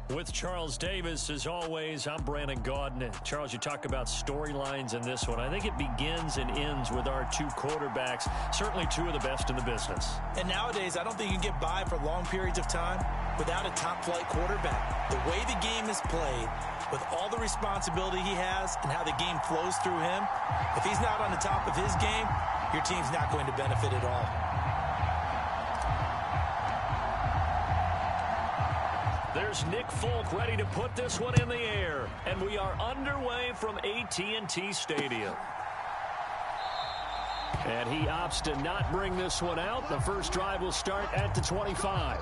With Charles Davis, as always, I'm Brandon Gaudin. Charles, you talk about storylines in this one. I think it begins and ends with our two quarterbacks, certainly two of the best in the business. And nowadays, I don't think you can get by for long periods of time without a top-flight quarterback. The way the game is played, with all the responsibility he has and how the game flows through him, if he's not on the top of his game, your team's not going to benefit at all. There's Nick Folk ready to put this one in the air. And we are underway from AT&T Stadium. And he opts to not bring this one out. The first drive will start at the 25.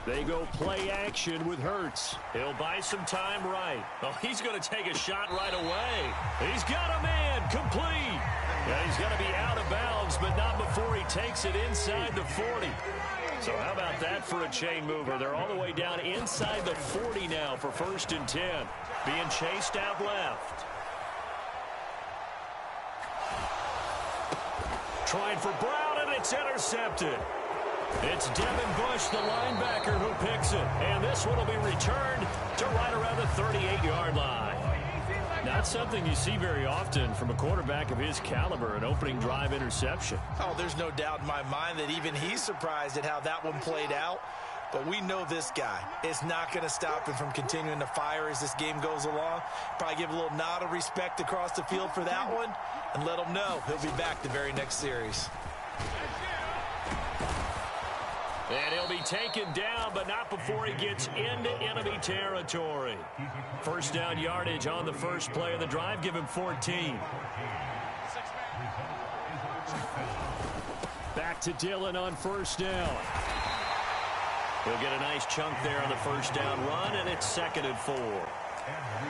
They go play action with Hurts. He'll buy some time right. Oh, he's going to take a shot right away. He's got a man complete. Yeah, he's going to be out of bounds, but not before he takes it inside the 40. So how about that for a chain mover? They're all the way down inside the 40 now for 1st and 10. Being chased out left. Trying for Brown, and it's intercepted. It's Devin Bush, the linebacker, who picks it. And this one will be returned to right around the 38-yard line. Not something you see very often from a quarterback of his caliber, an opening drive interception. Oh, there's no doubt in my mind that even he's surprised at how that one played out. But we know this guy is not going to stop him from continuing to fire as this game goes along. Probably give a little nod of respect across the field for that one and let him know he'll be back the very next series. And he'll be taken down, but not before he gets into enemy territory. First down yardage on the first play of the drive. Give him 14. Back to Dillon on first down. He'll get a nice chunk there on the first down run, and it's 2nd and 4.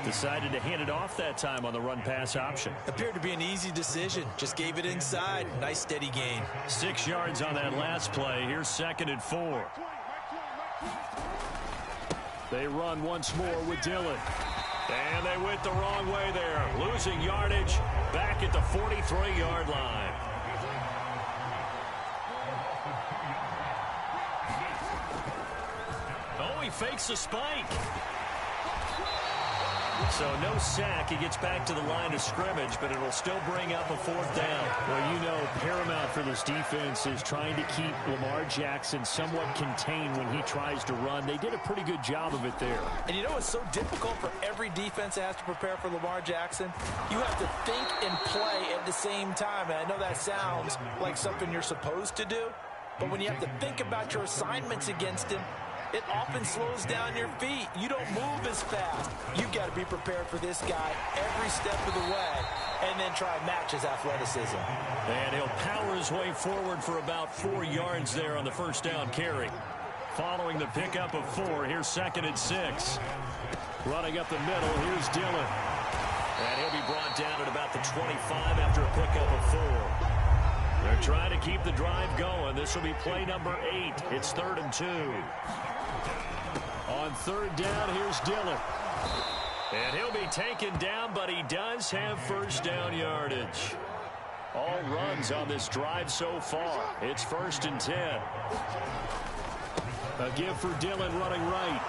Decided to hand it off that time on the run-pass option. Appeared to be an easy decision. Just gave it inside. Nice steady gain. 6 yards on that last play. Here's 2nd and 4. They run once more with Dillon. And they went the wrong way there. Losing yardage back at the 43-yard line. Oh, he fakes a spike. So no sack. He gets back to the line of scrimmage, but it'll still bring up a 4th down. Well, you know, paramount for this defense is trying to keep Lamar Jackson somewhat contained when he tries to run. They did a pretty good job of it there. And you know, it's so difficult for every defense that has to prepare for Lamar Jackson. You have to think and play at the same time. And I know that sounds like something you're supposed to do, but when you have to think about your assignments against him, it often slows down your feet. You don't move as fast. You've got to be prepared for this guy every step of the way and then try and match his athleticism. And he'll power his way forward for about 4 yards there on the first down carry. Following the pickup of 4, here's 2nd and 6. Running up the middle, here's Dillon. And he'll be brought down at about the 25 after a pickup of 4. They're trying to keep the drive going. This will be play number 8. It's 3rd and 2. On 3rd down, here's Dillon. And he'll be taken down, but he does have first down yardage. All runs on this drive so far. It's 1st and 10. A give for Dillon running right.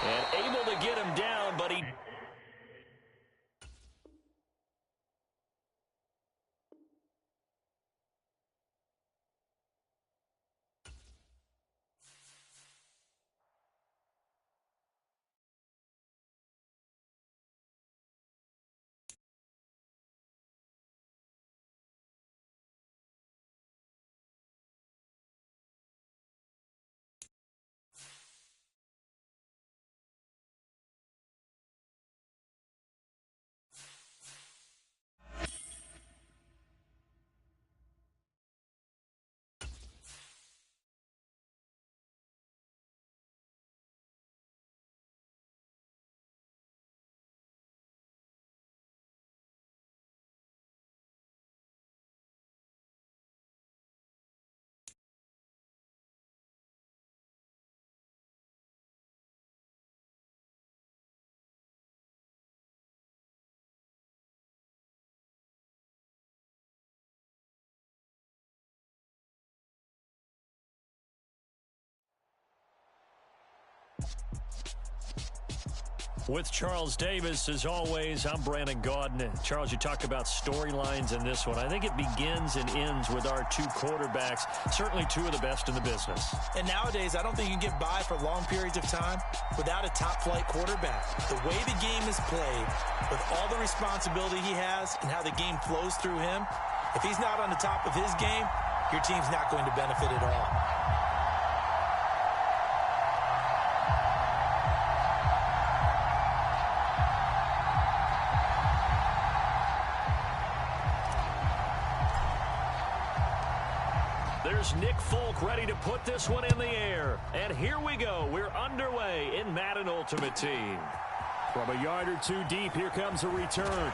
And able to get him down, but he With Charles Davis, as always, I'm Brandon Gaudin. Charles, you talk about storylines in this one. I think it begins and ends with our two quarterbacks, certainly two of the best in the business. And nowadays, I don't think you can get by for long periods of time without a top-flight quarterback. The way the game is played, with all the responsibility he has and how the game flows through him, if he's not on the top of his game, your team's not going to benefit at all. There's Nick Folk ready to put this one in the air. And here we go. We're underway in Madden Ultimate Team. From a yard or two deep, here comes a return.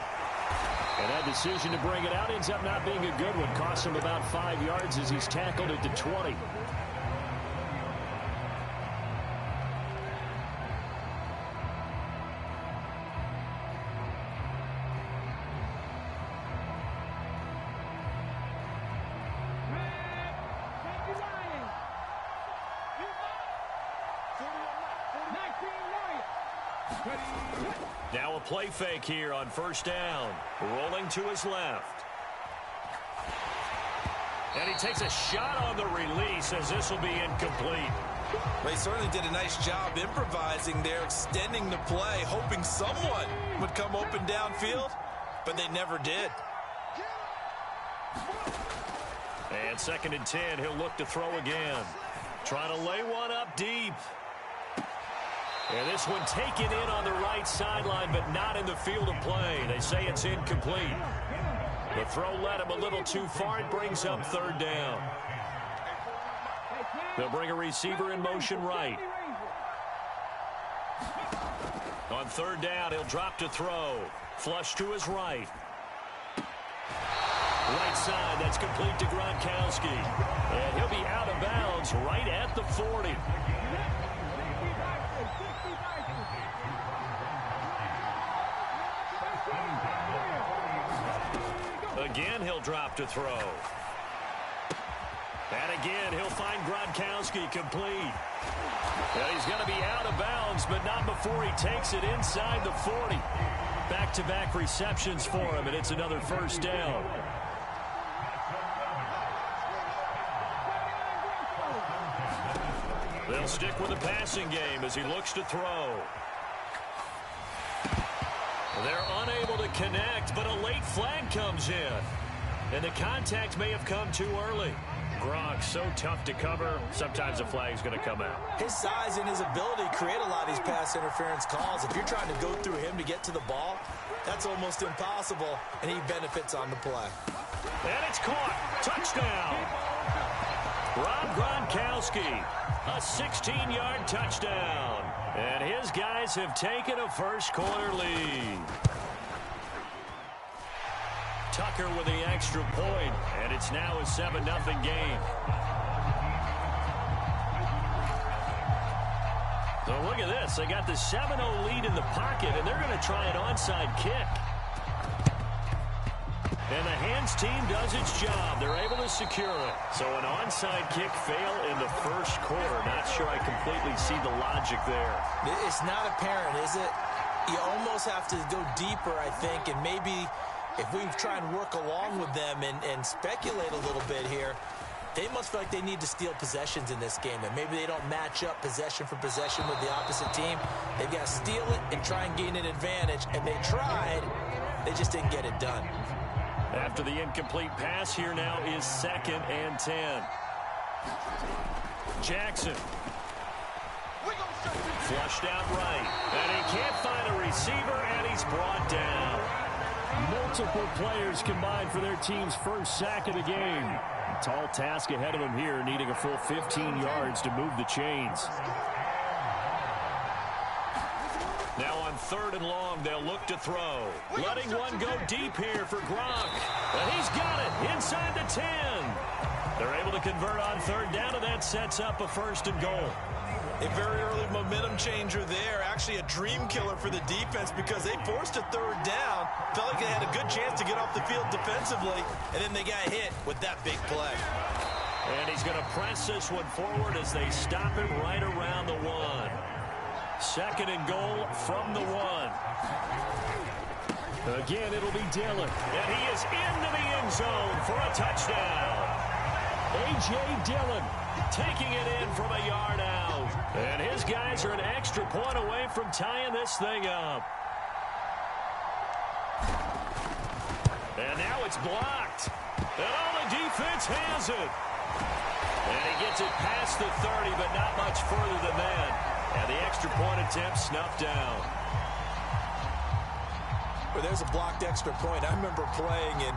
And that decision to bring it out ends up not being a good one. Costs him about 5 yards as he's tackled at the 20. Now a play fake here on first down. Rolling to his left. And he takes a shot on the release as this will be incomplete. They certainly did a nice job improvising there, extending the play, hoping someone would come open downfield, but they never did. And 2nd and 10, he'll look to throw again. Trying to lay one up deep. And this one taken in on the right sideline, but not in the field of play. They say it's incomplete. The throw led him a little too far. It brings up 3rd down. They'll bring a receiver in motion right. On 3rd down, he'll drop to throw. Flush to his right. Right side, that's complete to Gronkowski. And he'll be out of bounds right at the 40. Again, he'll drop to throw. And again, he'll find Gronkowski complete. Well, he's going to be out of bounds, but not before he takes it inside the 40. Back-to-back receptions for him, and it's another 1st down. They'll stick with the passing game as he looks to throw. They're unable to connect, but a late flag comes in. And the contact may have come too early. Gronk, so tough to cover, sometimes a flag's going to come out. His size and his ability create a lot of these pass interference calls. If you're trying to go through him to get to the ball, that's almost impossible, and he benefits on the play. And it's caught. Touchdown. Rob Gronkowski, a 16-yard touchdown. And his guys have taken a first-quarter lead. Tucker with the extra point, and it's now a 7-0 game. So look at this. They got the 7-0 lead in the pocket, and they're going to try an onside kick. And the hands team does its job. They're able to secure it. So an onside kick fail in the first quarter. Not sure I completely see the logic there. It's not apparent, is it? You almost have to go deeper, I think, and maybe if we try and work along with them and speculate a little bit here, they must feel like they need to steal possessions in this game, and maybe they don't match up possession for possession with the opposite team. They've got to steal it and try and gain an advantage, and they tried. They just didn't get it done. After the incomplete pass, here now is 2nd and 10. Jackson. Flushed out right. And he can't find a receiver, and he's brought down. Multiple players combined for their team's first sack of the game. A tall task ahead of him here, needing a full 15 yards to move the chains. Now on 3rd and long, they'll look to throw. Letting one go deep here for Gronk. And he's got it inside the 10. They're able to convert on 3rd down, and that sets up a 1st and goal. A very early momentum changer there. Actually a dream killer for the defense because they forced a 3rd down. Felt like they had a good chance to get off the field defensively, and then they got hit with that big play. And he's going to press this one forward as they stop him right around the 1. Second and goal from the 1. Again, it'll be Dillon. And he is into the end zone for a touchdown. A.J. Dillon taking it in from a yard out. And his guys are an extra point away from tying this thing up. And now it's blocked. And all the defense has it. And he gets it past the 30, but not much further than that. And the extra point attempt snuffed down. Well, there's a blocked extra point. I remember playing, and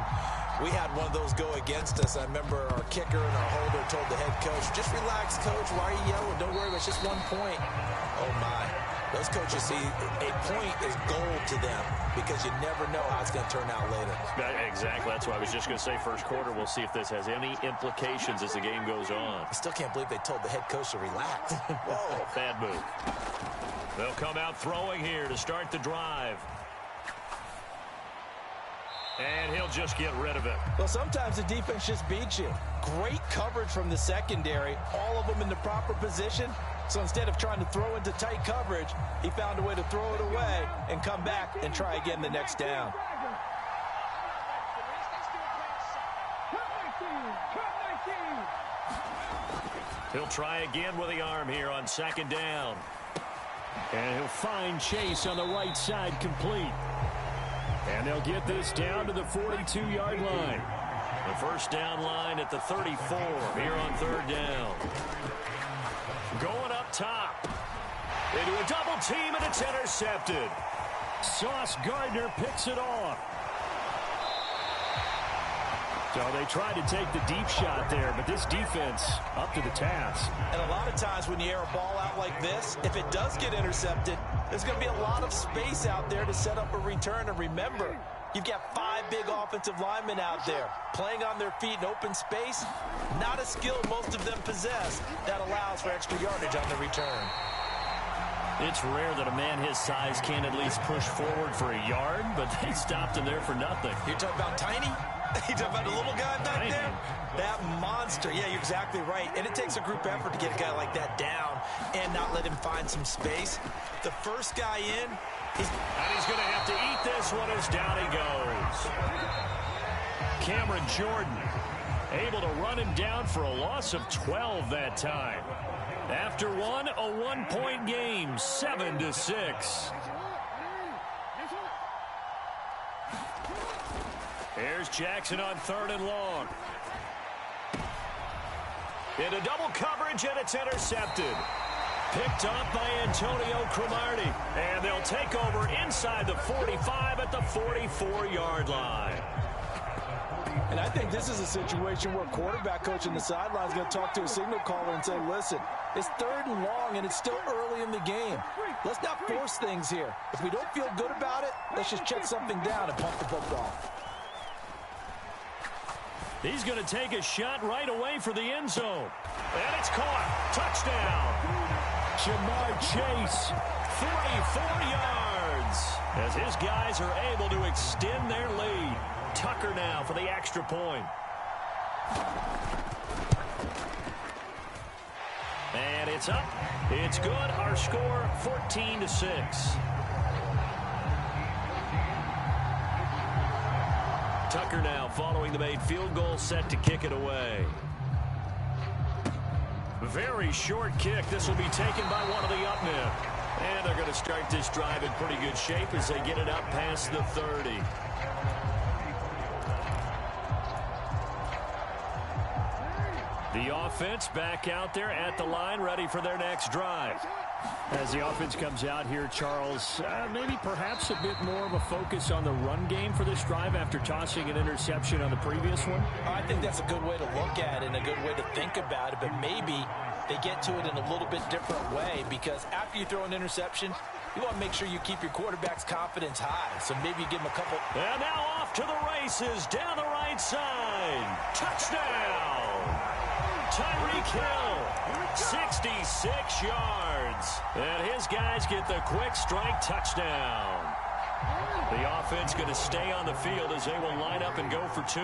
we had one of those go against us. I remember our kicker and our holder told the head coach, just relax, coach. Why are you yelling? Don't worry, it's just 1 point. Oh, my. Those coaches see a point is gold to them because you never know how it's going to turn out later. Exactly. That's why I was just going to say first quarter. We'll see if this has any implications as the game goes on. I still can't believe they told the head coach to relax. Whoa. Bad move. They'll come out throwing here to start the drive. And he'll just get rid of it. Well, sometimes the defense just beats you. Great coverage from the secondary. All of them in the proper position. So instead of trying to throw into tight coverage, he found a way to throw it away and come back and try again the next down. He'll try again with the arm here on second down. And he'll find Chase on the right side complete. And they'll get this down to the 42-yard line. The first down line at the 34 here on third down. Going up top. They do a double team and it's intercepted. Sauce Gardner picks it off. So they tried to take the deep shot there, but this defense up to the task. And a lot of times when you air a ball out like this, if it does get intercepted, there's going to be a lot of space out there to set up a return. And remember, you've got 5 big offensive linemen out there playing on their feet in open space. Not a skill most of them possess that allows for extra yardage on the return. It's rare that a man his size can at least push forward for a yard, but they stopped him there for nothing. You're talking about tiny? You talking about the little guy back there? That monster. Yeah, you're exactly right. And it takes a group effort to get a guy like that down and not let him find some space. The first guy in, he's going to have to eat this one as down he goes. Cameron Jordan able to run him down for a loss of 12 that time. After one, a 1-point game, 7-6. Here's Jackson on third and long. Into double coverage, and it's intercepted. Picked up by Antonio Cromartie. And they'll take over inside the 45 at the 44-yard line. And I think this is a situation where quarterback coach on the sideline is going to talk to a signal caller and say, listen, it's third and long, and it's still early in the game. Let's not force things here. If we don't feel good about it, let's just check something down and pump the football. He's going to take a shot right away for the end zone. And it's caught. Touchdown. Jamar Chase, 44 yards. As his guys are able to extend their lead. Tucker now for the extra point. And it's up. It's good. Our score, 14-6. Tucker now following the made field goal, set to kick it away. Very short kick. This will be taken by one of the up men. And they're going to start this drive in pretty good shape as they get it up past the 30. The offense back out there at the line, ready for their next drive. As the offense comes out here, Charles, maybe perhaps a bit more of a focus on the run game for this drive after tossing an interception on the previous one? I think that's a good way to look at it and a good way to think about it, but maybe they get to it in a little bit different way because after you throw an interception, you want to make sure you keep your quarterback's confidence high. So maybe you give him a couple. And now off to the races down the right side. Touchdown! Tyreek Hill, 66 yards. And his guys get the quick strike touchdown. The offense going to stay on the field as they will line up and go for 2.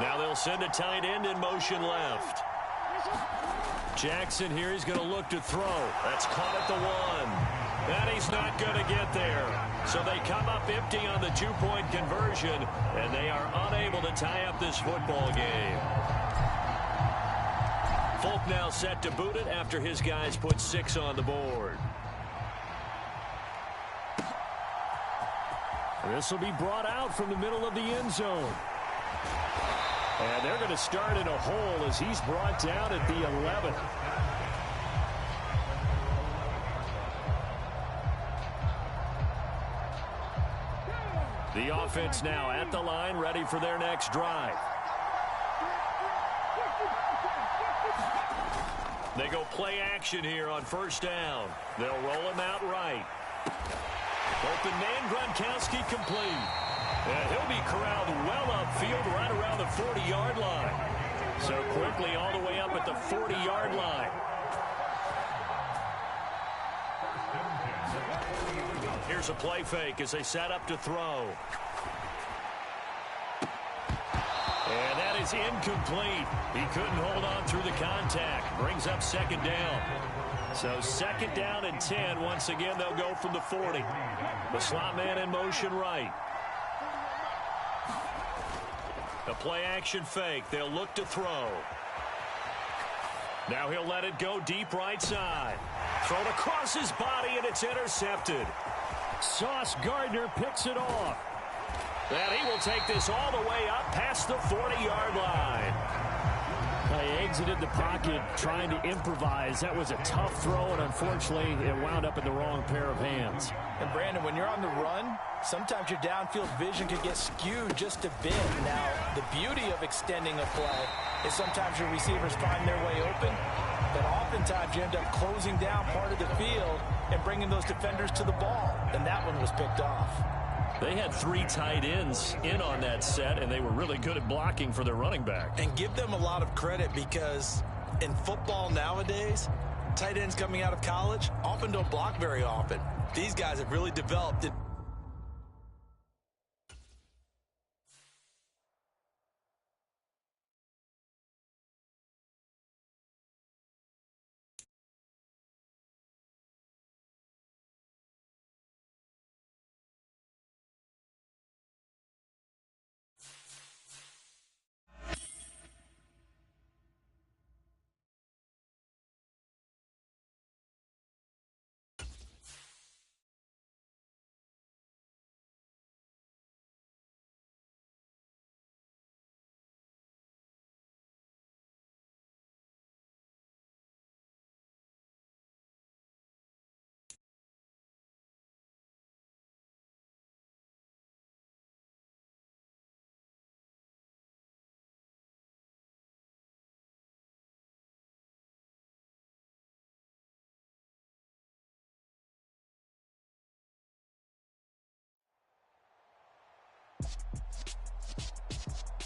Now they'll send a tight end in motion left. Jackson here, he's going to look to throw. That's caught at the 1. And he's not going to get there. So they come up empty on the 2-point conversion, and they are unable to tie up this football game. Folk now set to boot it after his guys put 6 on the board. This will be brought out from the middle of the end zone. And they're going to start in a hole as he's brought down at the 11. The offense now at the line, ready for their next drive. They go play action here on first down. They'll roll him out right. Open man, Gronkowski complete. And he'll be corralled well upfield right around the 40-yard line. So quickly all the way up at the 40-yard line. Here's a play fake as they set up to throw. And that is incomplete. He couldn't hold on through the contact. Brings up second down. So second down and 10. Once again, they'll go from the 40. The slot man in motion right. A play action fake. They'll look to throw. Now he'll let it go deep right side. Thrown across his body, and it's intercepted. Sauce Gardner picks it off. And he will take this all the way up past the 40-yard line. He exited the pocket trying to improvise. That was a tough throw, and unfortunately, it wound up in the wrong pair of hands. And, Brandon, when you're on the run, sometimes your downfield vision could get skewed just a bit. Now, the beauty of extending a play is sometimes your receivers find their way open, but oftentimes you end up closing down part of the field and bringing those defenders to the ball. And that one was picked off. They had 3 tight ends in on that set, and they were really good at blocking for their running back. And give them a lot of credit because in football nowadays, tight ends coming out of college often don't block very often. These guys have really developed it.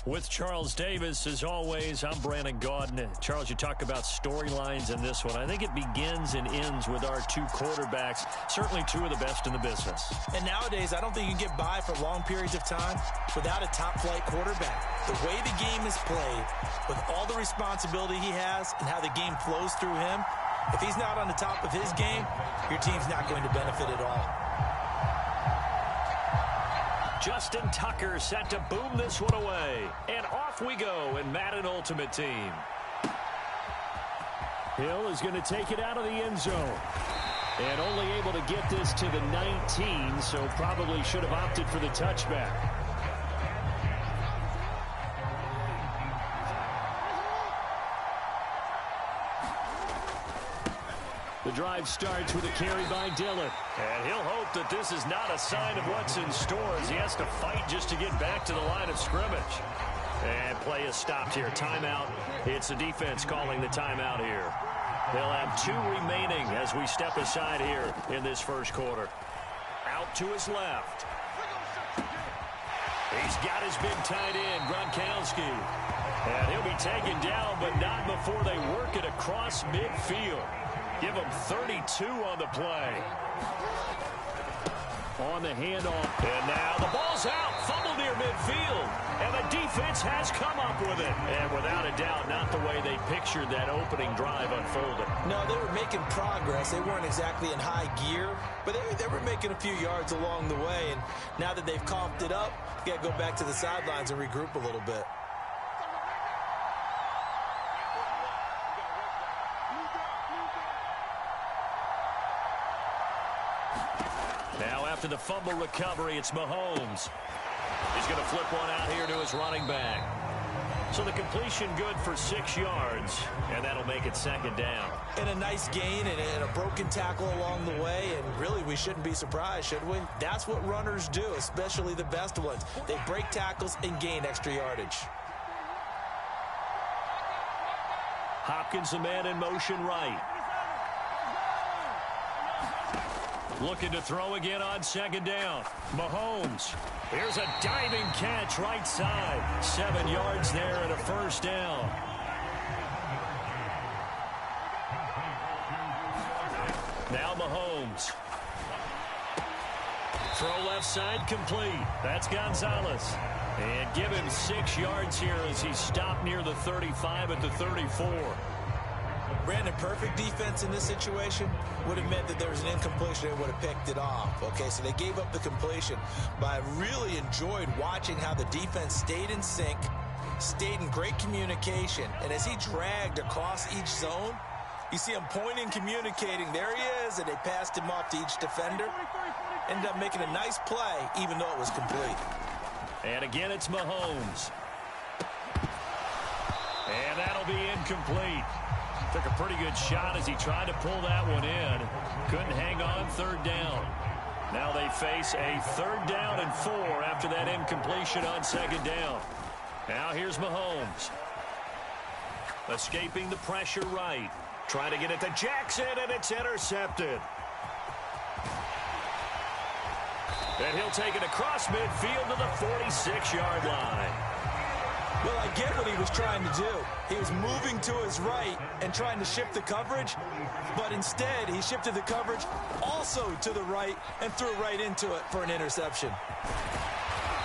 With Charles Davis, as always, I'm Brandon Gaudin. Charles, you talk about storylines in this one. I think it begins and ends with our 2 quarterbacks, certainly 2 of the best in the business. And nowadays, I don't think you can get by for long periods of time without a top-flight quarterback. The way the game is played, with all the responsibility he has and how the game flows through him, if he's not on the top of his game, your team's not going to benefit at all. Justin Tucker set to boom this one away. And off we go in Madden Ultimate Team. Hill is going to take it out of the end zone. And only able to get this to the 19, so probably should have opted for the touchback. The drive starts with a carry by Dillon. And he'll hope that this is not a sign of what's in store as he has to fight just to get back to the line of scrimmage. And play is stopped here. Timeout. It's the defense calling the timeout here. They'll have 2 remaining as we step aside here in this first quarter. Out to his left. He's got his big tight end, Gronkowski. And he'll be taken down, but not before they work it across midfield. Give him 32 on the play. On the handoff. And now the ball's out fumble near midfield, and the defense has come up with it. And without a doubt, not the way they pictured that opening drive unfolded. No, they were making progress. They weren't exactly in high gear, but they were making a few yards along the way. And now that they've coughed it up, you got to go back to the sidelines and regroup a little bit. Now after the fumble recovery, it's Mahomes. He's going to flip one out here to his running back. So the completion good for 6 yards, and that'll make it second down. And a nice gain and a broken tackle along the way, and really we shouldn't be surprised, should we? That's what runners do, especially the best ones. They break tackles and gain extra yardage. Hopkins, a man in motion right. Looking to throw again on second down. Mahomes. Here's a diving catch right side. 7 yards there and a first down. Now Mahomes. Throw left side complete. That's Gonzalez. And give him 6 yards here as he stopped near the 35 at the 34. Brandon, perfect defense in this situation would have meant that there was an incompletion and would have picked it off. Okay, so they gave up the completion. But I really enjoyed watching how the defense stayed in sync, stayed in great communication. And as he dragged across each zone, you see him pointing, communicating. There he is, and they passed him off to each defender. Ended up making a nice play, even though it was complete. And again, it's Mahomes. And that'll be incomplete. Took a pretty good shot as he tried to pull that one in. Couldn't hang on, third down. Now they face a 3rd down and 4 after that incompletion on second down. Now here's Mahomes. Escaping the pressure right. Trying to get it to Jackson, and it's intercepted. And he'll take it across midfield to the 46-yard line. Well, I get what he was trying to do. He was moving to his right and trying to shift the coverage, but instead he shifted the coverage also to the right and threw right into it for an interception.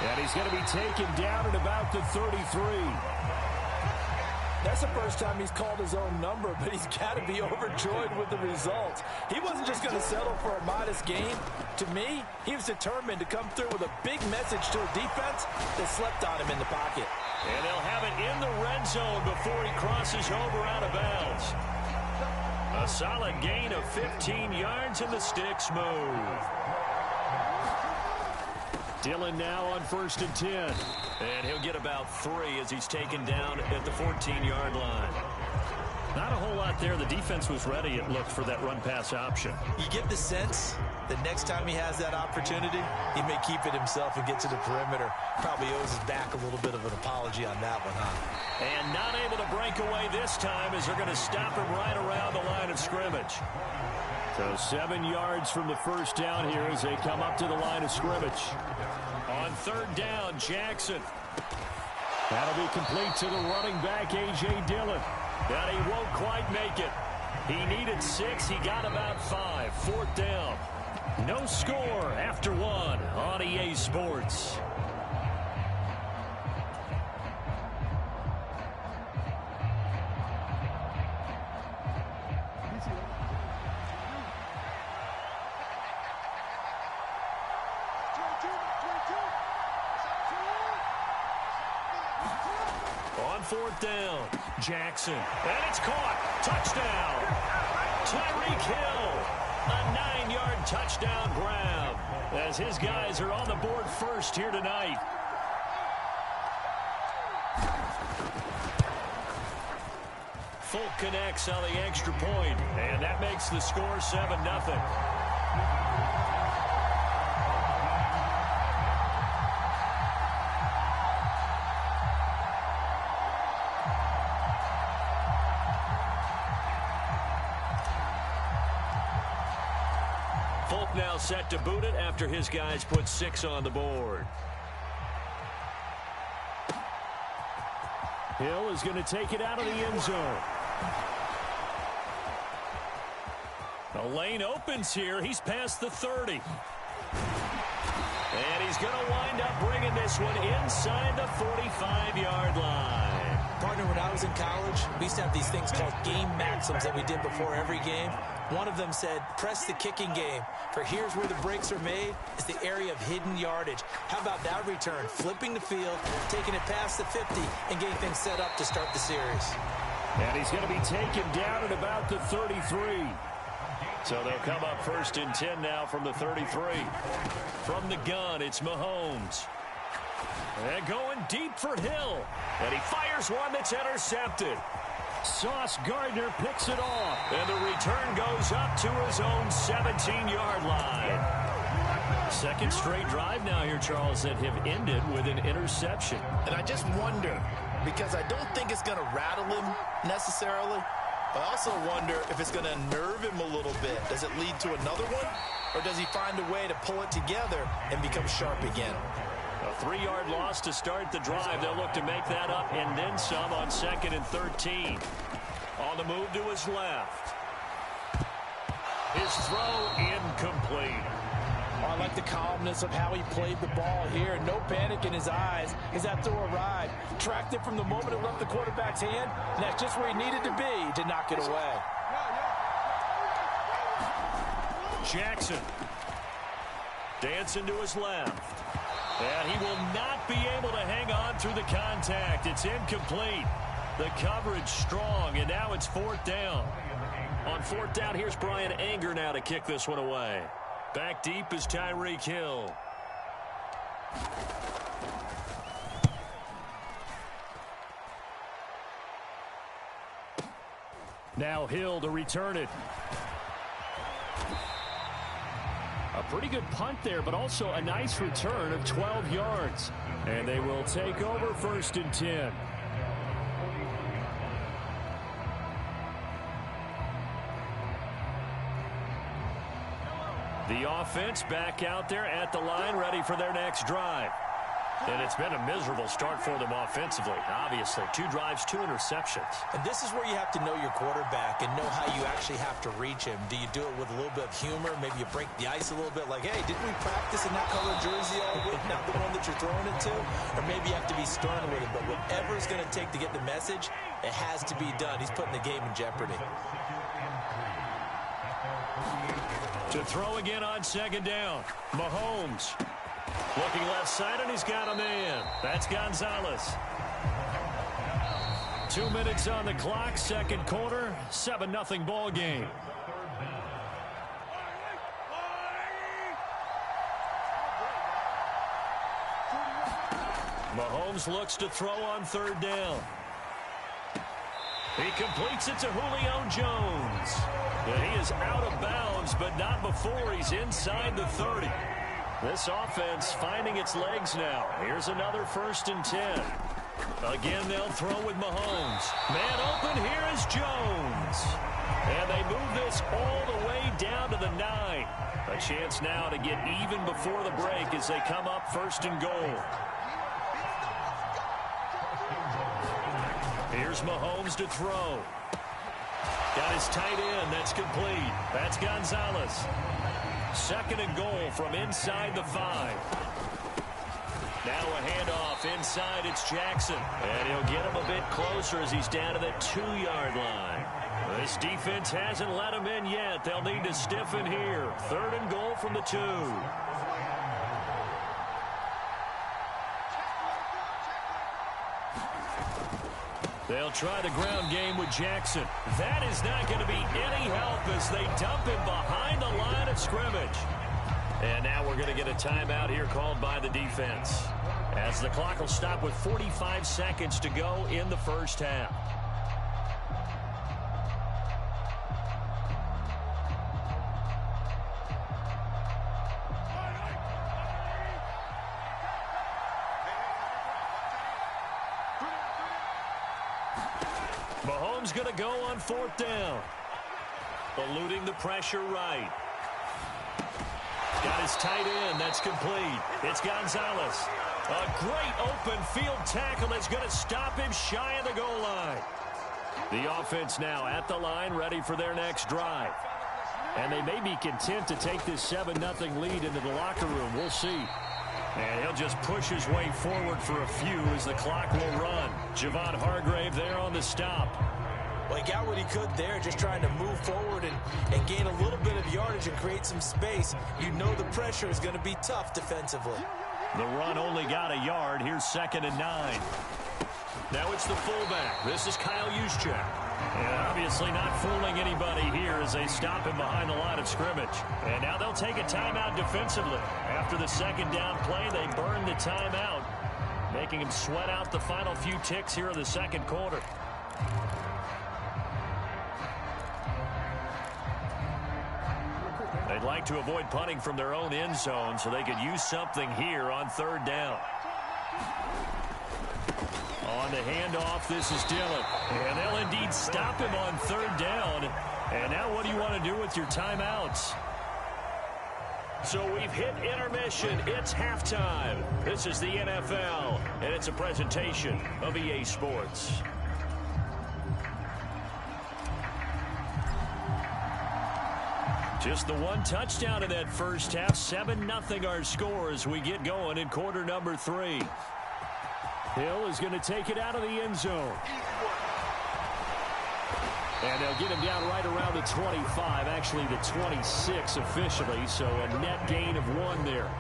And he's going to be taken down at about the 33. That's the first time he's called his own number, but he's got to be overjoyed with the results. He wasn't just going to settle for a modest gain. To me, he was determined to come through with a big message to a defense that slept on him in the pocket. And they'll have it in the red zone before he crosses over out of bounds. A solid gain of 15 yards, and the sticks move. Dillon now on 1st and 10. And he'll get about 3 as he's taken down at the 14-yard line. Not a whole lot there. The defense was ready, it looked, for that run-pass option. You get the sense that next time he has that opportunity, he may keep it himself and get to the perimeter. Probably owes his back a little bit of an apology on that one, huh? And not able to break away this time as they're going to stop him right around the line of scrimmage. So 7 yards from the first down here as they come up to the line of scrimmage. On 3rd down, Jackson. That'll be complete to the running back, A.J. Dillon. But he won't quite make it. He needed 6. He got about 5. 4th down. No score after 1 on EA Sports. On 4th down, Jackson. And it's caught. Touchdown. Tyreek Hill. A 9-yard touchdown grab as his guys are on the board first here tonight. Folk connects on the extra point, and that makes the score 7-0. Folk now set to boot it after his guys put 6 on the board. Hill is going to take it out of the end zone. The lane opens here. He's past the 30. And he's going to wind up bringing this one inside the 45-yard line. Partner, when I was in college, we used to have these things called game maxims that we did before every game. One of them said, press the kicking game, for here's where the breaks are made. It's the area of hidden yardage. How about that return? Flipping the field, taking it past the 50, and getting things set up to start the series. And he's going to be taken down at about the 33. So they'll come up 1st and 10 now from the 33. From the gun, it's Mahomes. And going deep for Hill. And he fires one that's intercepted. Sauce Gardner picks it off. And the return goes up to his own 17-yard line. Second straight drive now here, Charles, that have ended with an interception. And I just wonder, because I don't think it's going to rattle him necessarily. I also wonder if it's going to nerve him a little bit. Does it lead to another one? Or does he find a way to pull it together and become sharp again? A 3-yard loss to start the drive. They'll look to make that up and then some on 2nd and 13. On the move to his left. His throw incomplete. Oh, I like the calmness of how he played the ball here. No panic in his eyes as that throw arrived. Tracked it from the moment it left the quarterback's hand, and that's just where he needed to be to knock it away. Jackson. Dancing to his left. And he will not be able to hang on through the contact. It's incomplete. The coverage strong, and now it's 4th down. On 4th down, here's Brian Anger now to kick this one away. Back deep is Tyreek Hill. Now Hill to return it. A pretty good punt there, but also a nice return of 12 yards. And they will take over 1st and 10. The offense back out there at the line, ready for their next drive. And it's been a miserable start for them offensively, obviously. 2 drives, 2 interceptions. And this is where you have to know your quarterback and know how you actually have to reach him. Do you do it with a little bit of humor? Maybe you break the ice a little bit, like, hey, didn't we practice in that color jersey all week, not the one that you're throwing it to? Or maybe you have to be stern with it, but whatever it's going to take to get the message, it has to be done. He's putting the game in jeopardy. To throw again on 2nd down, Mahomes. Looking left side, and he's got a man. That's Gonzalez. 2 minutes on the clock, 2nd quarter, 7-0 ball game. Mahomes looks to throw on 3rd down. He completes it to Julio Jones. He is out of bounds, but not before he's inside the 30. This offense finding its legs now. Here's another 1st and 10. Again, they'll throw with Mahomes. Man open, here is Jones. And they move this all the way down to the 9. A chance now to get even before the break as they come up 1st and goal. Here's Mahomes to throw. Got his tight end. That's complete. That's Gonzalez. 2nd and goal from inside the 5. Now a handoff inside. It's Jackson. And he'll get him a bit closer as he's down to the 2-yard line. This defense hasn't let him in yet. They'll need to stiffen here. 3rd and goal from the 2. They'll try the ground game with Jackson. That is not going to be any help as they dump him behind the line of scrimmage. And now we're going to get a timeout here called by the defense, as the clock will stop with 45 seconds to go in the 1st half. Mahomes going to go on 4th down. Eluding the pressure right. Got his tight end. That's complete. It's Gonzalez. A great open field tackle that's going to stop him shy of the goal line. The offense now at the line, ready for their next drive. And they may be content to take this 7-0 lead into the locker room. We'll see. And he'll just push his way forward for a few as the clock will run. Javon Hargrave there on the stop. Well, he got what he could there, just trying to move forward and gain a little bit of yardage and create some space. You know the pressure is going to be tough defensively. The run only got a yard. Here's 2nd and 9. Now it's the fullback. This is Kyle Juszczyk. And obviously not fooling anybody here as they stop him behind the line of scrimmage. And now they'll take a timeout defensively. After the 2nd down play, they burn the timeout, making him sweat out the final few ticks here in the 2nd quarter. They'd like to avoid punting from their own end zone so they could use something here on 3rd down. On the handoff, this is Dillon. And they'll indeed stop him on 3rd down. And now what do you want to do with your timeouts? So we've hit intermission. It's halftime. This is the NFL, and it's a presentation of EA Sports. Just the one touchdown in that first half. 7-0 our score as we get going in quarter number 3. Hill is going to take it out of the end zone. And they'll get him down right around the 25, actually the 26 officially, so a net gain of 1 there.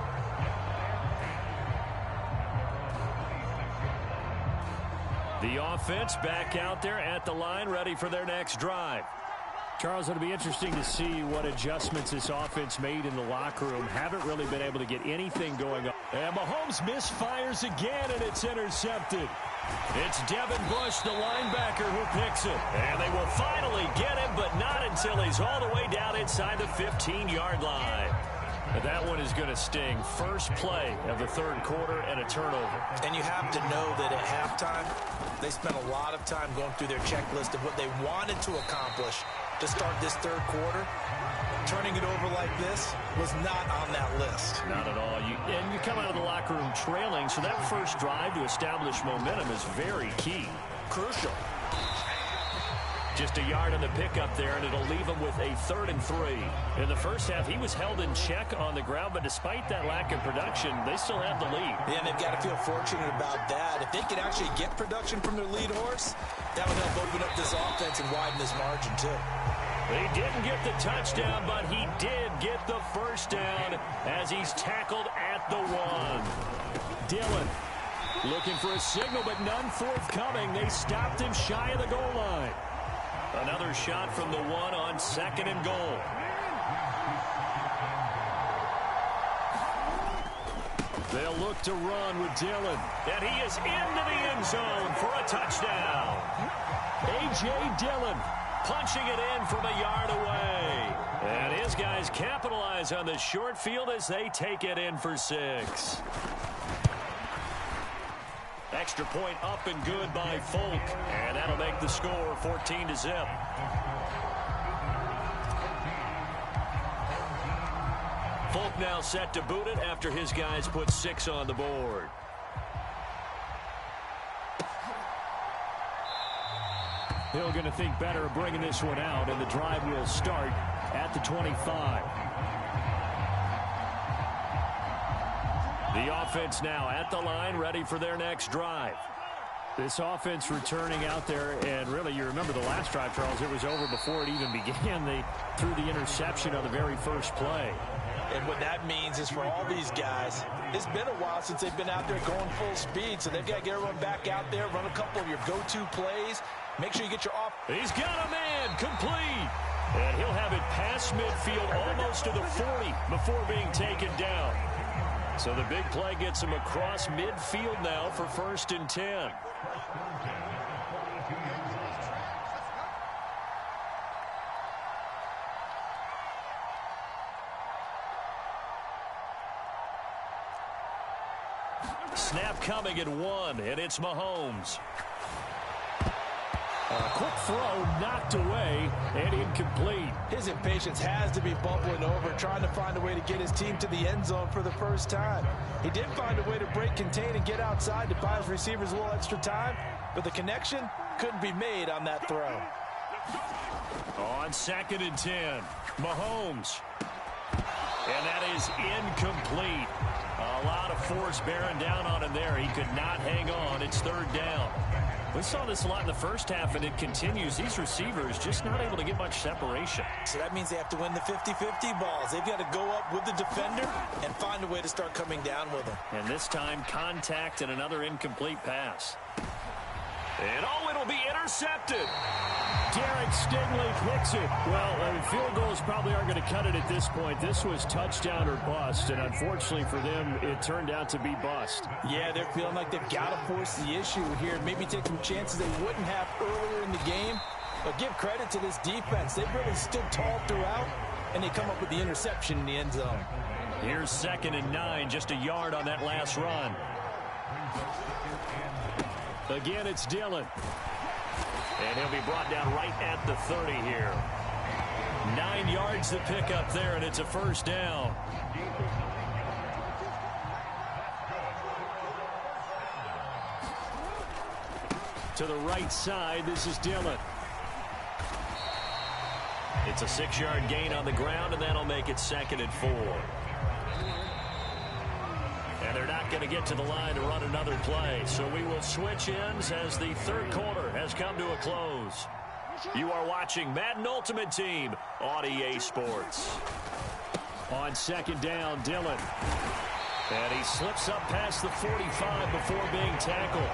The offense back out there at the line, ready for their next drive. Charles, it'll be interesting to see what adjustments this offense made in the locker room. Haven't really been able to get anything going on. And Mahomes misfires again, and it's intercepted. It's Devin Bush, the linebacker, who picks it. And they will finally get him, but not until he's all the way down inside the 15-yard line. But that one is going to sting. First play of the 3rd quarter and a turnover. And you have to know that at halftime, they spent a lot of time going through their checklist of what they wanted to accomplish to start this 3rd quarter. Turning it over like this was not on that list. Not at all. And you come out of the locker room trailing, so that first drive to establish momentum is very key. Crucial. Just a yard on the pickup there, and it'll leave him with a 3rd and 3. In the first half, he was held in check on the ground, but despite that lack of production, they still have the lead. Yeah, and they've got to feel fortunate about that. If they could actually get production from their lead horse, that would help open up this offense and widen this margin, too. He didn't get the touchdown, but he did get the first down as he's tackled at the 1. Dillon looking for a signal, but none forthcoming. They stopped him shy of the goal line. Another shot from the 1 on 2nd and goal. They'll look to run with Dillon. And he is into the end zone for a touchdown. A.J. Dillon punching it in from a yard away. And his guys capitalize on the short field as they take it in for 6. Extra point up and good by Folk. And that'll make the score 14-0. Folk now set to boot it after his guys put 6 on the board. Hill going to think better of bringing this one out, and the drive will start at the 25. The offense now at the line, ready for their next drive. This offense returning out there, and really, you remember the last drive, Charles, it was over before it even began. They threw the interception on the very first play. And what that means is for all these guys, it's been a while since they've been out there going full speed, so they've got to get everyone back out there, run a couple of your go-to plays, make sure you get your off. He's got a man, complete. And he'll have it past midfield, almost to the 40 before being taken down. So the big play gets him across midfield now for 1st and 10. Snap coming at 1, and it's Mahomes. A quick throw knocked away and incomplete. His impatience has to be bubbling over, trying to find a way to get his team to the end zone for the first time. He did find a way to break contain and get outside to buy his receivers a little extra time, but the connection couldn't be made on that throw. On 2nd and 10, Mahomes. And that is incomplete. A lot of force bearing down on him there. He could not hang on. It's third down. We saw this a lot in the first half, and it continues. These receivers just not able to get much separation. So that means they have to win the 50-50 balls. They've got to go up with the defender and find a way to start coming down with him. And this time, contact and another incomplete pass. And, oh, it'll be intercepted. Derek Stingley picks it. Well, field goals probably aren't going to cut it at this point. This was touchdown or bust, and unfortunately for them, it turned out to be bust. Yeah, they're feeling like they've got to force the issue here. Maybe take some chances they wouldn't have earlier in the game. But give credit to this defense. They've really stood tall throughout, and they come up with the interception in the end zone. Here's 2nd and 9, just a yard on that last run. Again, it's Dillon. And he'll be brought down right at the 30 here. 9 yards to pick up there, and it's a first down. To the right side, this is Dillon. It's a 6-yard gain on the ground, and that'll make it 2nd and 4. And they're not going to get to the line to run another play. So we will switch ends as the third quarter has come to a close. You are watching Madden Ultimate Team on EA Sports. On 2nd down, Dillon. And he slips up past the 45 before being tackled.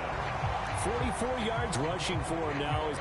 44 yards rushing for him now.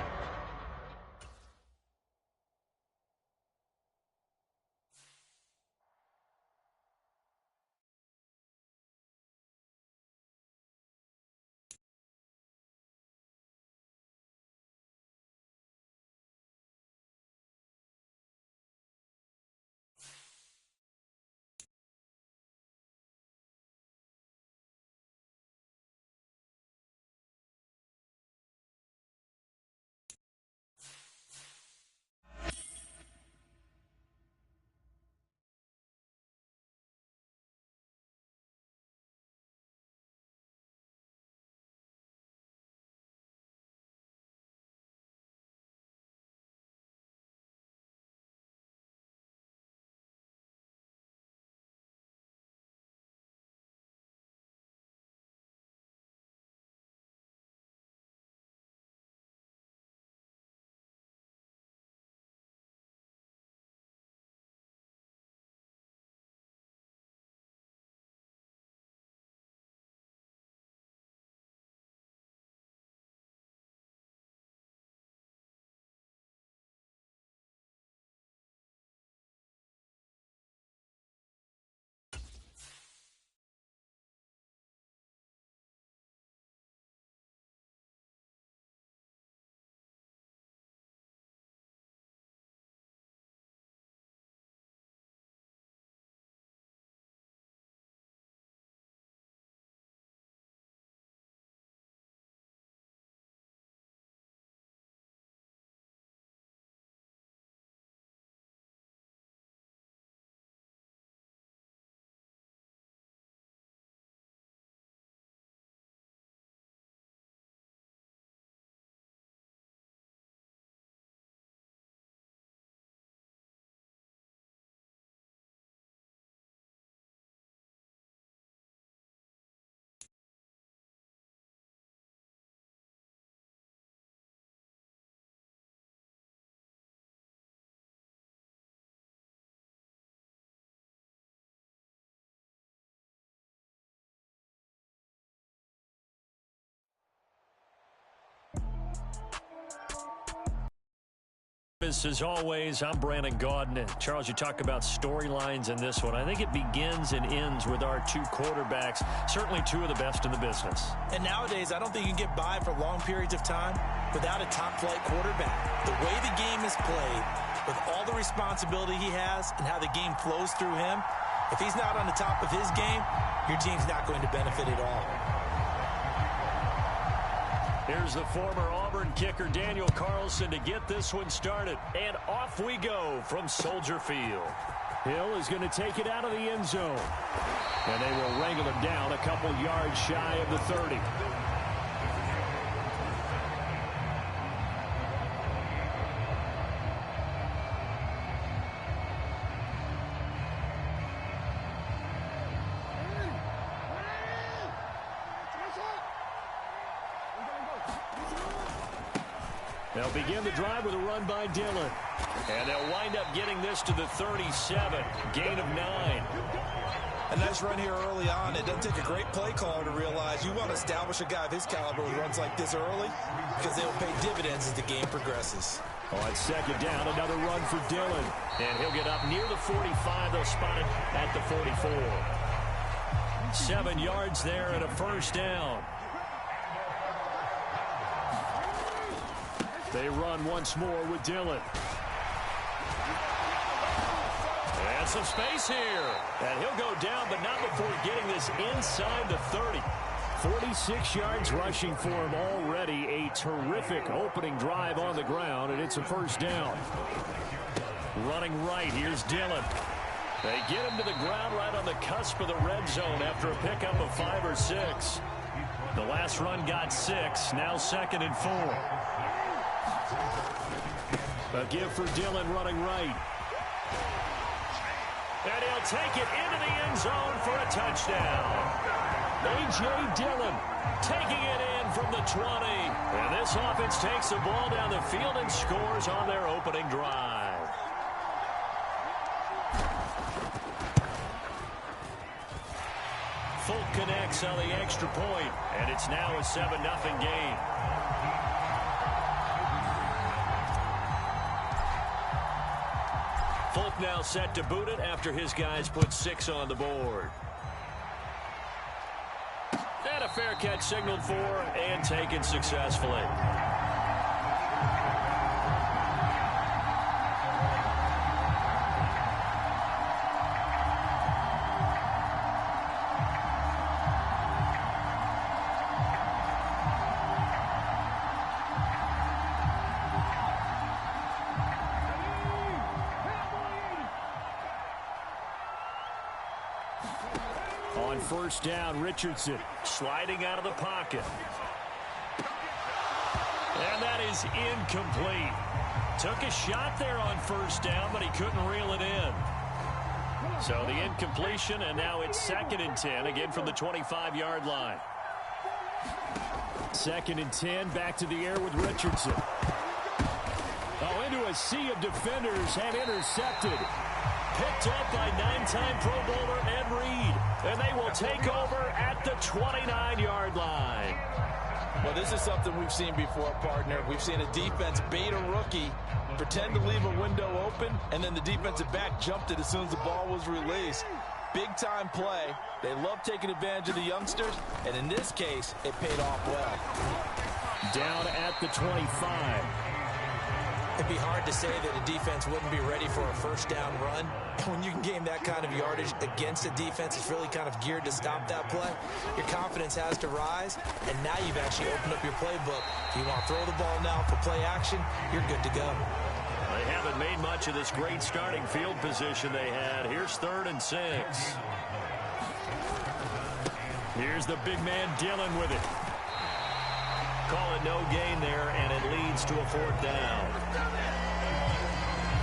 As always, I'm Brandon Gaudin. And Charles, you talk about storylines in this one. I think it begins and ends with our two quarterbacks, certainly two of the best in the business. And nowadays, I don't think you can get by for long periods of time without a top-flight quarterback. The way the game is played, with all the responsibility he has and how the game flows through him, if he's not on the top of his game, your team's not going to benefit at all. Here's the former Auburn kicker, Daniel Carlson, to get this one started. And off we go from Soldier Field. Hill is going to take it out of the end zone. And they will wrangle him down a couple yards shy of the 30. They'll begin the drive with a run by Dillon. And they'll wind up getting this to the 37. Gain of 9. A nice run here early on. It doesn't take a great play caller to realize you want to establish a guy of his caliber who runs like this early because they'll pay dividends as the game progresses. On second down, another run for Dillon. And he'll get up near the 45. They'll spot it at the 44. 7 yards there and a first down. They run once more with Dillon. And some space here. And he'll go down, but not before getting this inside the 30. 46 yards rushing for him already. A terrific opening drive on the ground, and it's a first down. Running right, here's Dillon. They get him to the ground right on the cusp of the red zone after a pickup of 5 or 6. The last run got 6, now 2nd and 4. A give for Dillon running right. And he'll take it into the end zone for a touchdown. A.J. Dillon taking it in from the 20. And this offense takes the ball down the field and scores on their opening drive. Folk connects on the extra point, and it's now a 7-0 game. Folk now set to boot it after his guys put 6 on the board. And a fair catch signaled for and taken successfully. On first down, Richardson sliding out of the pocket. And that is incomplete. Took a shot there on first down, but he couldn't reel it in. So the incompletion, and now it's 2nd and 10, again from the 25-yard line. 2nd and 10, back to the air with Richardson. Oh, into a sea of defenders and intercepted. Picked up by 9-time Pro Bowler Ed Reed. And they will take over at the 29-yard line. Well, this is something we've seen before, partner. We've seen a defense bait a rookie, pretend to leave a window open, and then the defensive back jumped it as soon as the ball was released. Big-time play. They love taking advantage of the youngsters, and in this case, it paid off well. Down at the 25. It'd be hard to say that a defense wouldn't be ready for a first down run. When you can gain that kind of yardage against a defense, it's really kind of geared to stop that play. Your confidence has to rise, and now you've actually opened up your playbook. If you want to throw the ball now for play action, you're good to go. They haven't made much of this great starting field position they had. Here's 3rd and 6. Here's the big man Dillon with it. Call it no gain there, and it leads to a 4th down.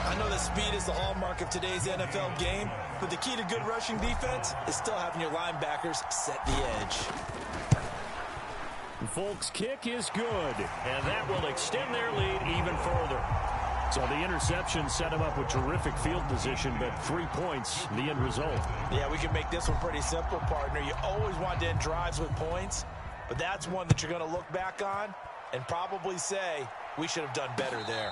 I know that speed is the hallmark of today's NFL game, but the key to good rushing defense is still having your linebackers set the edge. Folk's kick is good, and that will extend their lead even further. So the interception set him up with terrific field position, but 3 points, the end result. Yeah, we can make this one pretty simple, partner. You always want to end drives with points, but that's one that you're going to look back on and probably say, we should have done better there.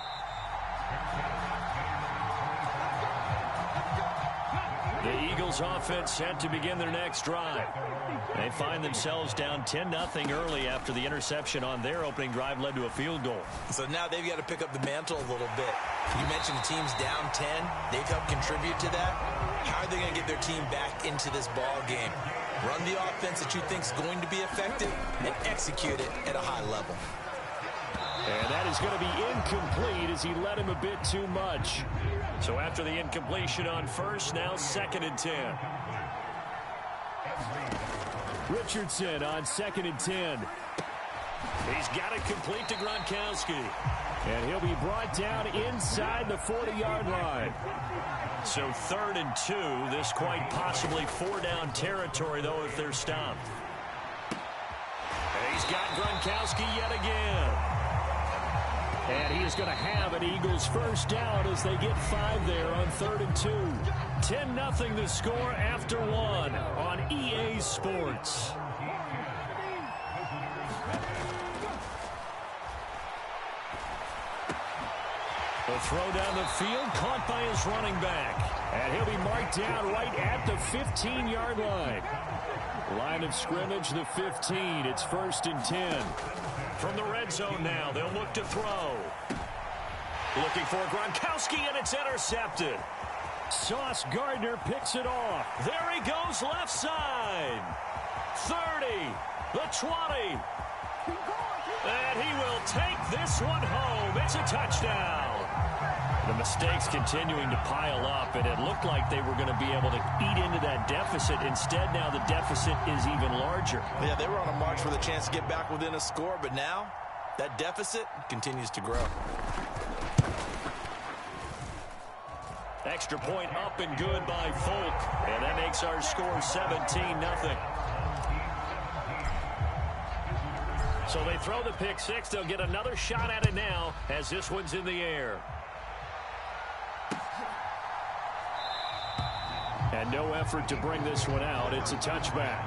The Eagles offense set to begin their next drive. They find themselves down 10-0 early after the interception on their opening drive led to a field goal. So now they've got to pick up the mantle a little bit. You mentioned the team's down 10. They've helped contribute to that. How are they going to get their team back into this ball game? Run the offense that you think is going to be effective and execute it at a high level. And that is going to be incomplete as he led him a bit too much. So after the incompletion on first, now 2nd and 10. Richardson on 2nd and 10. He's got it complete to Gronkowski. And he'll be brought down inside the 40-yard line. So 3rd and 2. This quite possibly 4-down territory, though, if they're stopped. And he's got Gronkowski yet again. And he is going to have an Eagles first down as they get 5 there on 3rd and 2. 10-0 the score after 1 on EA Sports. The throw down the field, caught by his running back. And he'll be marked down right at the 15-yard line. Line of scrimmage, the 15. It's 1st and 10. From the red zone now, they'll look to throw. Looking for Gronkowski, and it's intercepted. Sauce Gardner picks it off. There he goes left side. 30, the 20. And he will take this one home. It's a touchdown. The mistakes continuing to pile up, and it looked like they were going to be able to eat into that deficit. Instead, now the deficit is even larger. Yeah, they were on a march for the chance to get back within a score, but now that deficit continues to grow. Extra point up and good by Folk, and that makes our score 17-0. So they throw the pick six. They'll get another shot at it now as this one's in the air. And no effort to bring this one out. It's a touchback.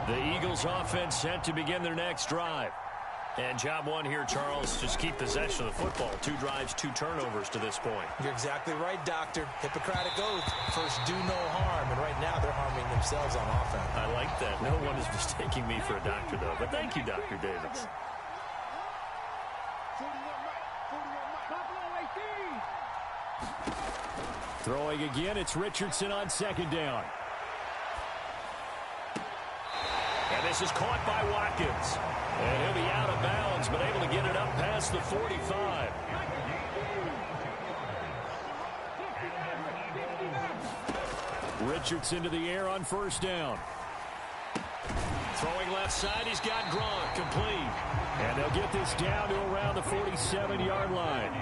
The Eagles offense set to begin their next drive. And job one here, Charles, just keep possession of the football. 2 drives, 2 turnovers to this point. You're exactly right, Doctor. Hippocratic oath. First, do no harm. And right now, they're harming themselves on offense. I like that. No one is mistaking me for a doctor, though. But thank you, Dr. Davis. Throwing again, it's Richardson on 2nd down. And this is caught by Watkins. And he'll be out of bounds, but able to get it up past the 45. Richardson to the air on 1st down. Throwing left side, he's got Gronk, complete. And they'll get this down to around the 47-yard line.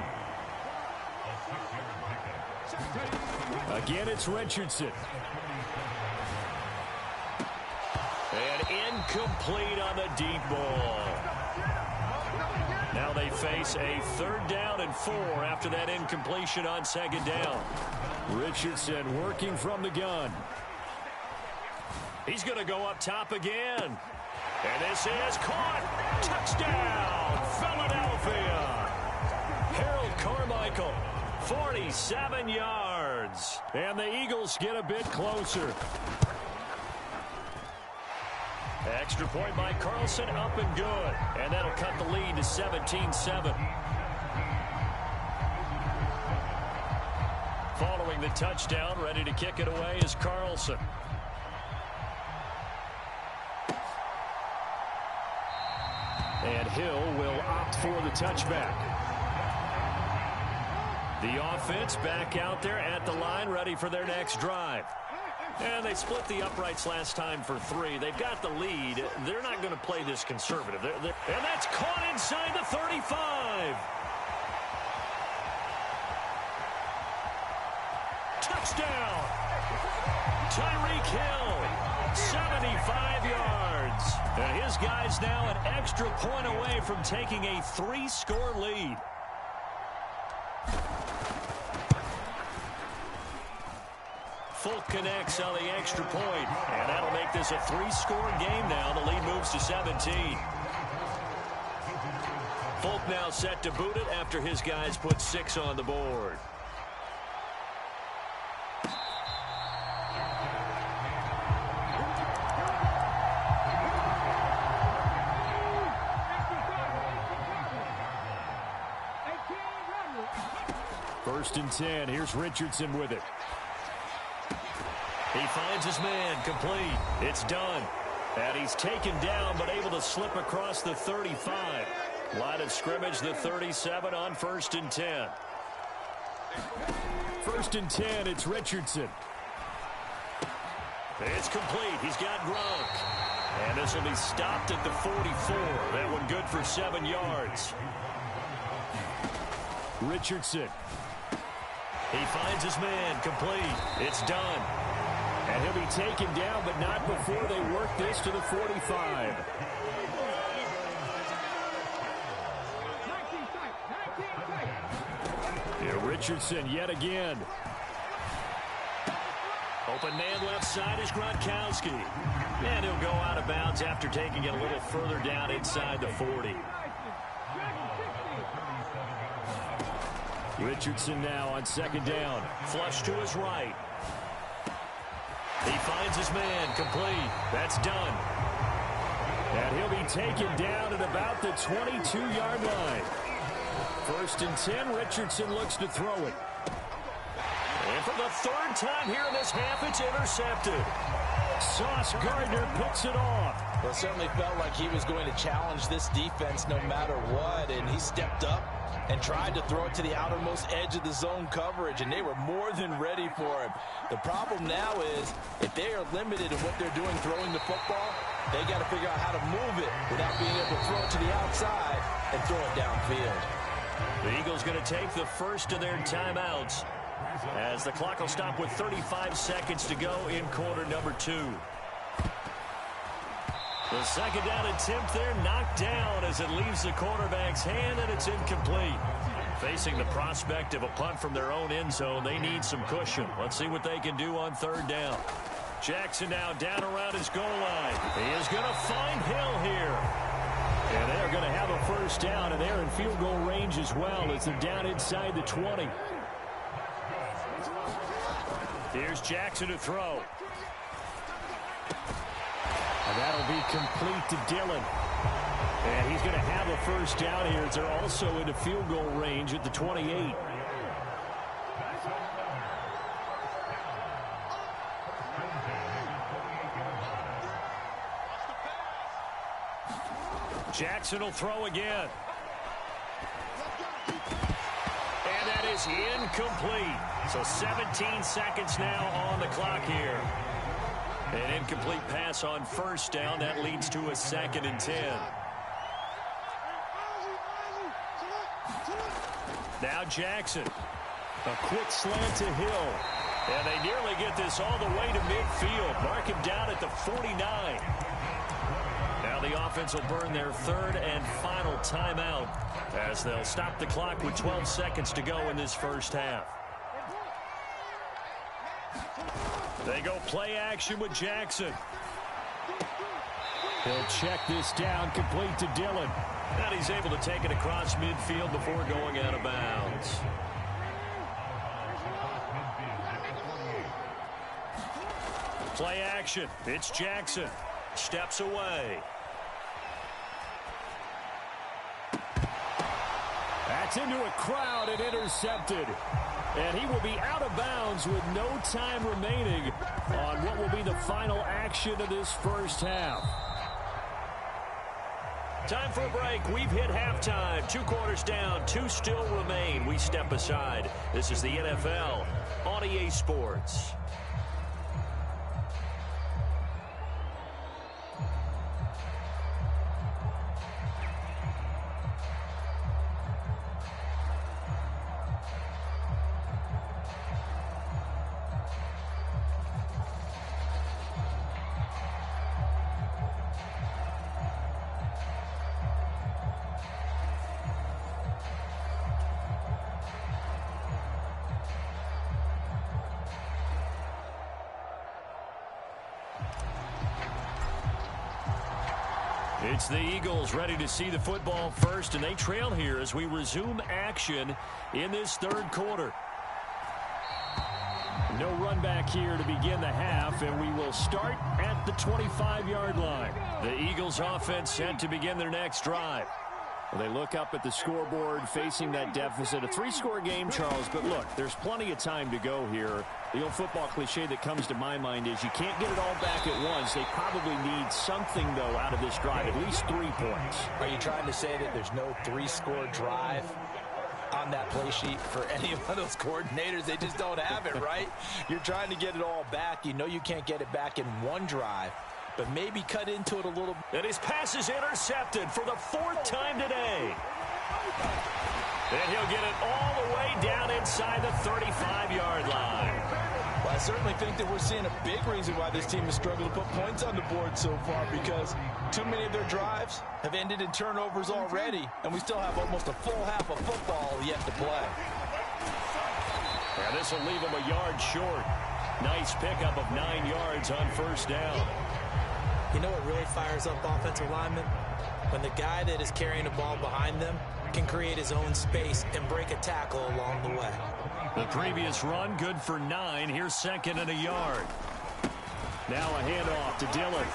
Again, it's Richardson. And incomplete on the deep ball. Now they face a 3rd down and 4 after that incompletion on 2nd down. Richardson working from the gun. He's going to go up top again. And this is caught. Touchdown, Philadelphia. Harold Carmichael, 47 yards. And the Eagles get a bit closer. Extra point by Carlson, up and good. And that'll cut the lead to 17-7. Following the touchdown, ready to kick it away is Carlson. And Hill will opt for the touchback. The offense back out there at the line, ready for their next drive. And they split the uprights last time for 3. They've got the lead. They're not going to play this conservative. And that's caught inside the 35. Touchdown. Tyreek Hill, 75 yards. And his guys now an extra point away from taking a 3-score lead. Folk connects on the extra point, and that'll make this a 3-score game now. The lead moves to 17. Folk now set to boot it after his guys put 6 on the board. First and 10. Here's Richardson with it. He finds his man, complete. It's done. And he's taken down, but able to slip across the 35. Line of scrimmage, the 37 on 1st and 10. 1st and 10, it's Richardson. It's complete. He's got Gronk. And this will be stopped at the 44. That one good for 7 yards. Richardson. He finds his man, complete. It's done. And he'll be taken down, but not before they work this to the 45. Yeah, Richardson yet again. Open man left side is Gronkowski. And he'll go out of bounds after taking it a little further down inside the 40. Richardson now on second down. Flush to his right. He finds his man, complete. That's done. And he'll be taken down at about the 22-yard line. 1st and 10, Richardson looks to throw it. And for the 3rd time here in this half, it's intercepted. Sauce Gardner picks it off. Well, it certainly felt like he was going to challenge this defense no matter what, and he stepped up and tried to throw it to the outermost edge of the zone coverage, and they were more than ready for him. The problem now is if they are limited in what they're doing throwing the football, they got to figure out how to move it without being able to throw it to the outside and throw it downfield. The Eagles going to take the first of their timeouts as the clock will stop with 35 seconds to go in quarter number 2. The second down attempt there knocked down as it leaves the quarterback's hand, and it's incomplete. Facing the prospect of a punt from their own end zone, they need some cushion. Let's see what they can do on 3rd down. Jackson now down around his goal line. He is going to find Hill here. And they're going to have a first down, and they're in field goal range as well as they're down inside the 20. Here's Jackson to throw. And that'll be complete to Dillon. And he's going to have a first down here as they're also into field goal range at the 28. Jackson will throw again. And that is incomplete. So 17 seconds now on the clock here. An incomplete pass on first down. That leads to a 2nd and 10. Now Jackson. A quick slant to Hill. And they nearly get this all the way to midfield. Mark him down at the 49. Now the offense will burn their 3rd and final timeout as they'll stop the clock with 12 seconds to go in this first half. They go play action with Jackson. He'll check this down, complete to Dillon. And he's able to take it across midfield before going out of bounds. Play action. It's Jackson. Steps away. That's into a crowd and intercepted. And he will be out of bounds with no time remaining on what will be the final action of this first half. Time for a break. We've hit halftime. 2 quarters down. 2 still remain. We step aside. This is the NFL on EA Sports. It's the Eagles ready to see the football first, and they trail here as we resume action in this 3rd quarter. No run back here to begin the half, and we will start at the 25-yard line. The Eagles offense set to begin their next drive. Well, they look up at the scoreboard facing that deficit. A 3-score game, Charles, but look, there's plenty of time to go here. The old football cliche that comes to my mind is you can't get it all back at once. They probably need something, though, out of this drive, at least 3 points. Are you trying to say that there's no 3-score drive on that play sheet for any of those coordinators? They just don't have it, right? You're trying to get it all back. You know you can't get it back in one drive, but maybe cut into it a little. And his pass is intercepted for the 4th time today. And he'll get it all the way down inside the 35-yard line. Well, I certainly think that we're seeing a big reason why this team has struggled to put points on the board so far, because too many of their drives have ended in turnovers already, and we still have almost a full half of football yet to play. And this will leave him a yard short. Nice pickup of 9 yards on first down. You know what really fires up offensive linemen? When the guy that is carrying the ball behind them can create his own space and break a tackle along the way. The previous run, good for 9. Here's second and a yard. Now a handoff to Dillon.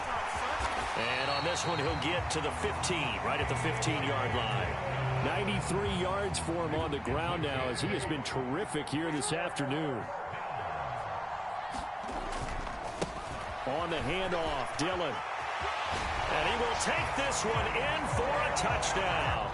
And on this one, he'll get to the 15, right at the 15-yard line. 93 yards for him on the ground now as he has been terrific here this afternoon. On the handoff, Dillon. And he will take this one in for a touchdown.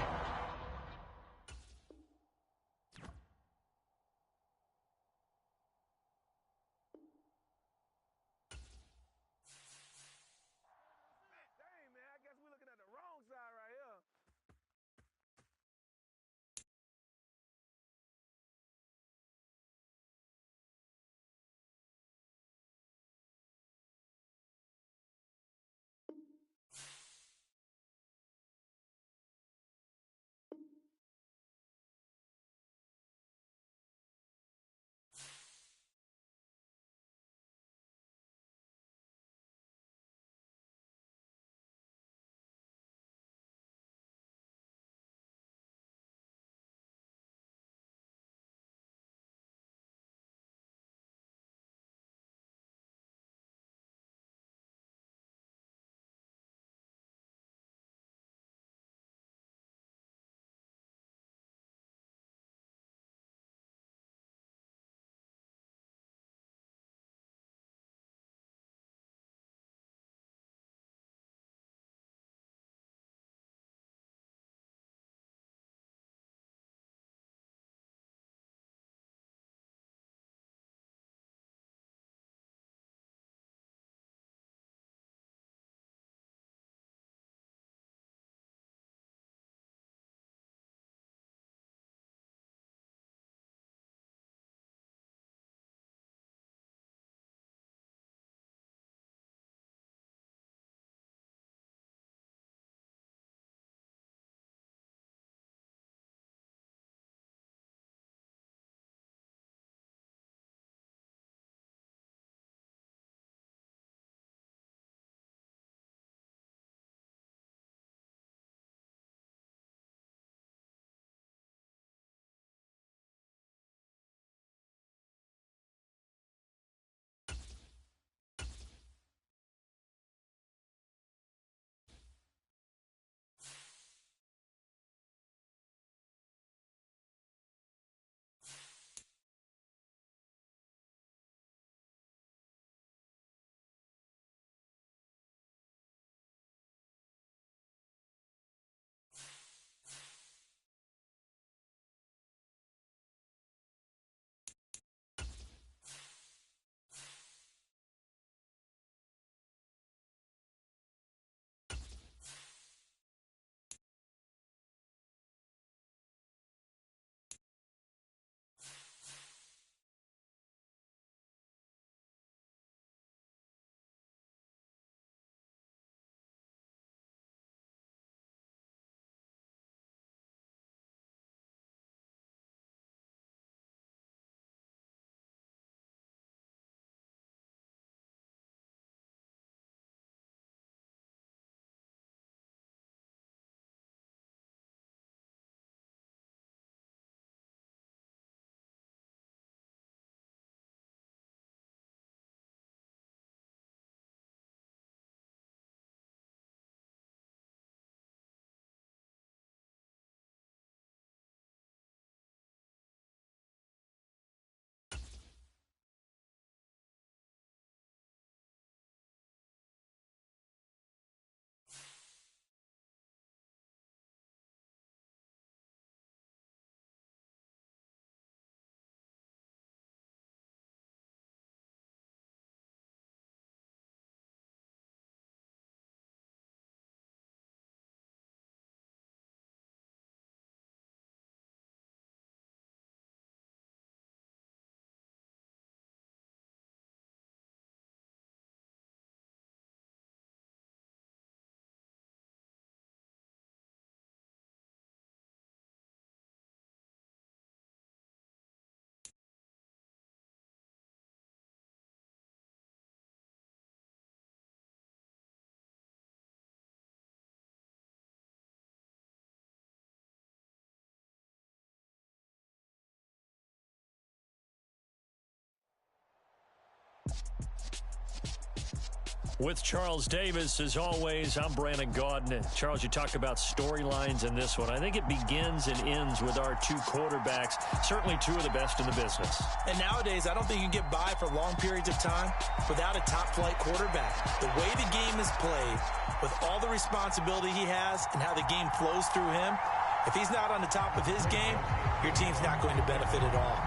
With Charles Davis, as always, I'm Brandon Gaudin. Charles, you talk about storylines in this one. I think it begins and ends with our two quarterbacks, certainly two of the best in the business. And nowadays, I don't think you can get by for long periods of time without a top-flight quarterback. The way the game is played, with all the responsibility he has and how the game flows through him, if he's not on the top of his game, your team's not going to benefit at all.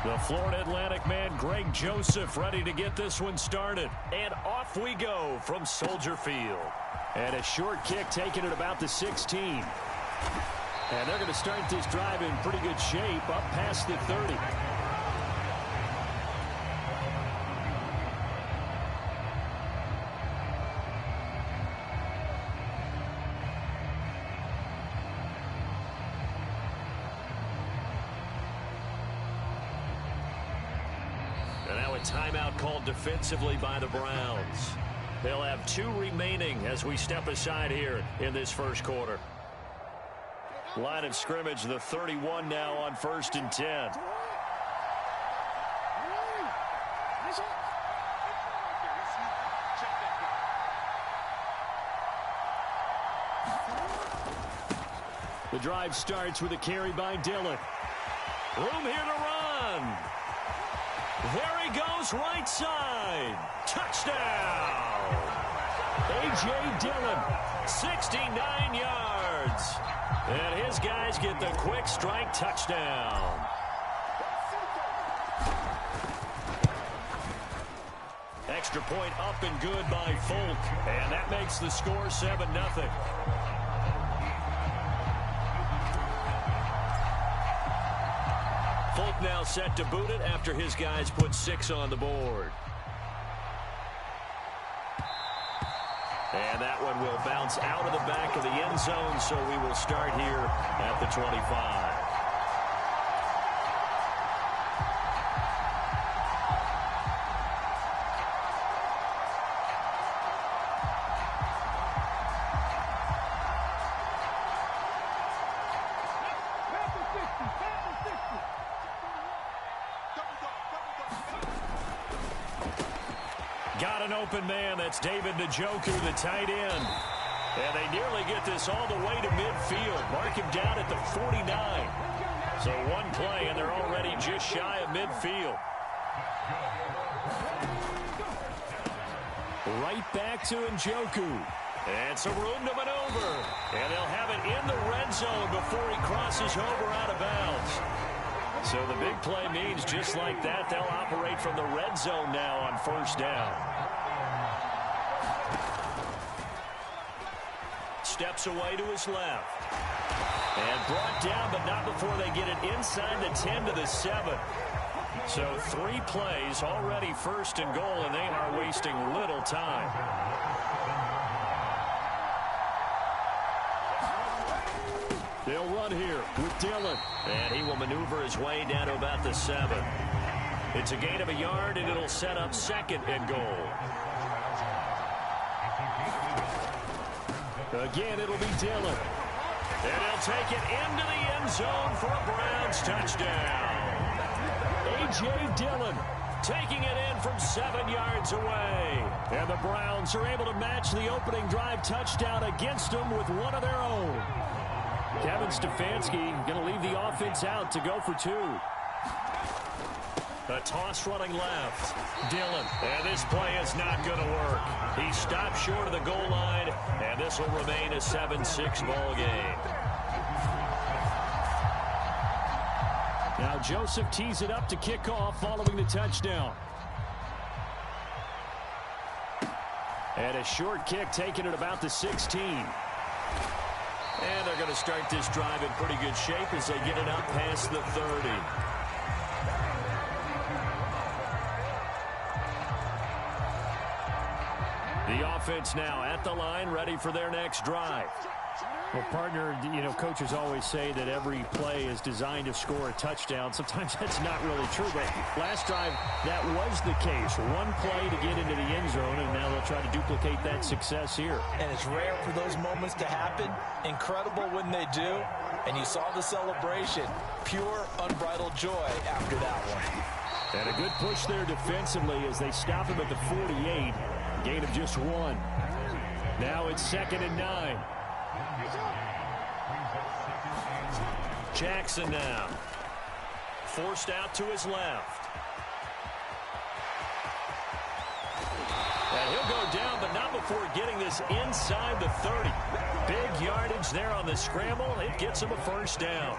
The Florida Atlantic man, Greg Joseph, ready to get this one started. And off we go from Soldier Field. And a short kick taken at about the 16. And they're going to start this drive in pretty good shape, up past the 30. Timeout called defensively by the Browns. They'll have 2 remaining as we step aside here in this first quarter. Line of scrimmage, the 31 now on 1st and 10. The drive starts with a carry by Dillon. Room here to run. There he goes, right side. Touchdown. A.J. Dillon, 69 yards. And his guys get the quick strike touchdown. Extra point up and good by Folk. And that makes the score 7-0. Folk now set to boot it after his guys put 6 on the board. And that one will bounce out of the back of the end zone, so we will start here at the 25. Got an open man. That's David Njoku, the tight end. And they nearly get this all the way to midfield. Mark him down at the 49. So one play, and they're already just shy of midfield. Right back to Njoku. And some room to maneuver. And they'll have it in the red zone before he crosses over out of bounds. So the big play means just like that, they'll operate from the red zone now on 1st down. Steps away to his left. And brought down, but not before they get it inside the 10 to the 7. So 3 plays, already 1st and goal, and they are wasting little time. They'll run here with Dillon. And he will maneuver his way down to about the 7. It's a gain of a yard, and it'll set up 2nd and goal. Again, it'll be Dillon. And he'll take it into the end zone for a Browns touchdown. A.J. Dillon taking it in from 7 yards away. And the Browns are able to match the opening drive touchdown against them with one of their own. Kevin Stefanski going to leave the offense out to go for 2. A toss running left. Dillon. And this play is not going to work. He stopped short of the goal line, and this will remain a 7-6 ball game. Now Joseph tees it up to kick off following the touchdown. And a short kick taken at about the 16. And they're going to start this drive in pretty good shape as they get it up past the 30. The offense now at the line, ready for their next drive. Well, partner, coaches always say that every play is designed to score a touchdown. Sometimes that's not really true, but last drive, that was the case. One play to get into the end zone, and now they'll try to duplicate that success here. And it's rare for those moments to happen. Incredible when they do. and you saw the celebration. Pure, unbridled joy after that one. And a good push there defensively as they stop him at the 48. Gain of just 1. Now it's 2nd and 9. Jackson now. Forced out to his left. And he'll go down, but not before getting this inside the 30. Big yardage there on the scramble. It gets him a first down.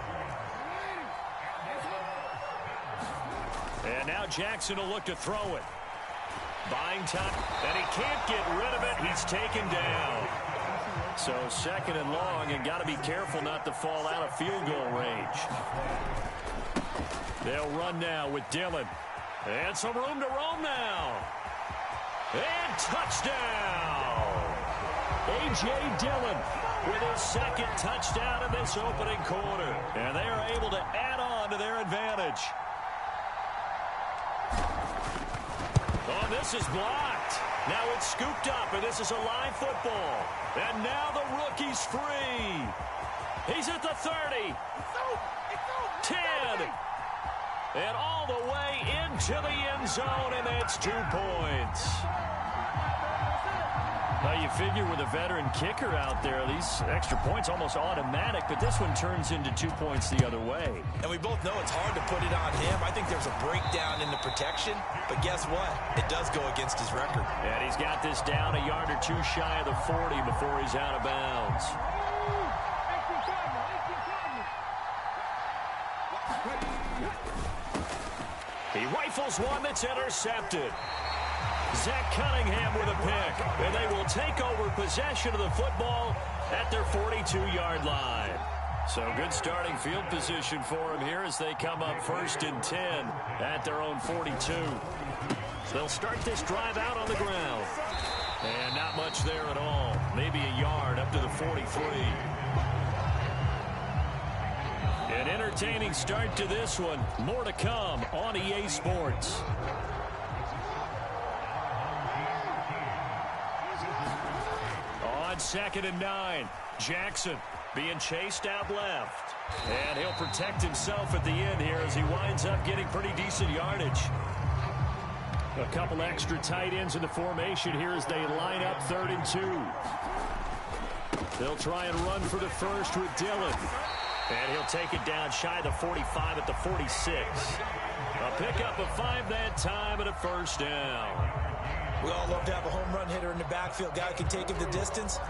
And now Jackson will look to throw it. Buying time, and he can't get rid of it. He's taken down. So 2nd and long, and got to be careful not to fall out of field goal range. They'll run now with Dillon. And some room to roam now. And touchdown! A.J. Dillon with his 2nd touchdown in this opening quarter. And they are able to add on to their advantage. Oh, this is blocked. Now it's scooped up, and this is a live football. And now the rookie's free. He's at the 30. 10. And all the way into the end zone, and that's 2 points. Now you figure with a veteran kicker out there, these extra points almost automatic, but this one turns into 2 points the other way. And we both know it's hard to put it on him. I think there's a breakdown in the protection, but guess what? It does go against his record. And he's got this down a yard or 2 shy of the 40 before he's out of bounds. He rifles one that's intercepted. Zach Cunningham with a pick, and they will take over possession of the football at their 42-yard line. So good starting field position for him here as they come up 1st and 10 at their own 42. They'll start this drive out on the ground. And not much there at all. Maybe a yard up to the 43. An entertaining start to this one. More to come on EA Sports. On 2nd and 9, Jackson being chased out left. And he'll protect himself at the end here as he winds up getting pretty decent yardage. A couple extra tight ends in the formation here as they line up 3rd and 2. They'll try and run for the first with Dillon. And he'll take it down shy of the 45 at the 46. A pickup of 5 that time and a first down. We all love to have a home run hitter in the backfield. Guy can take him the distance.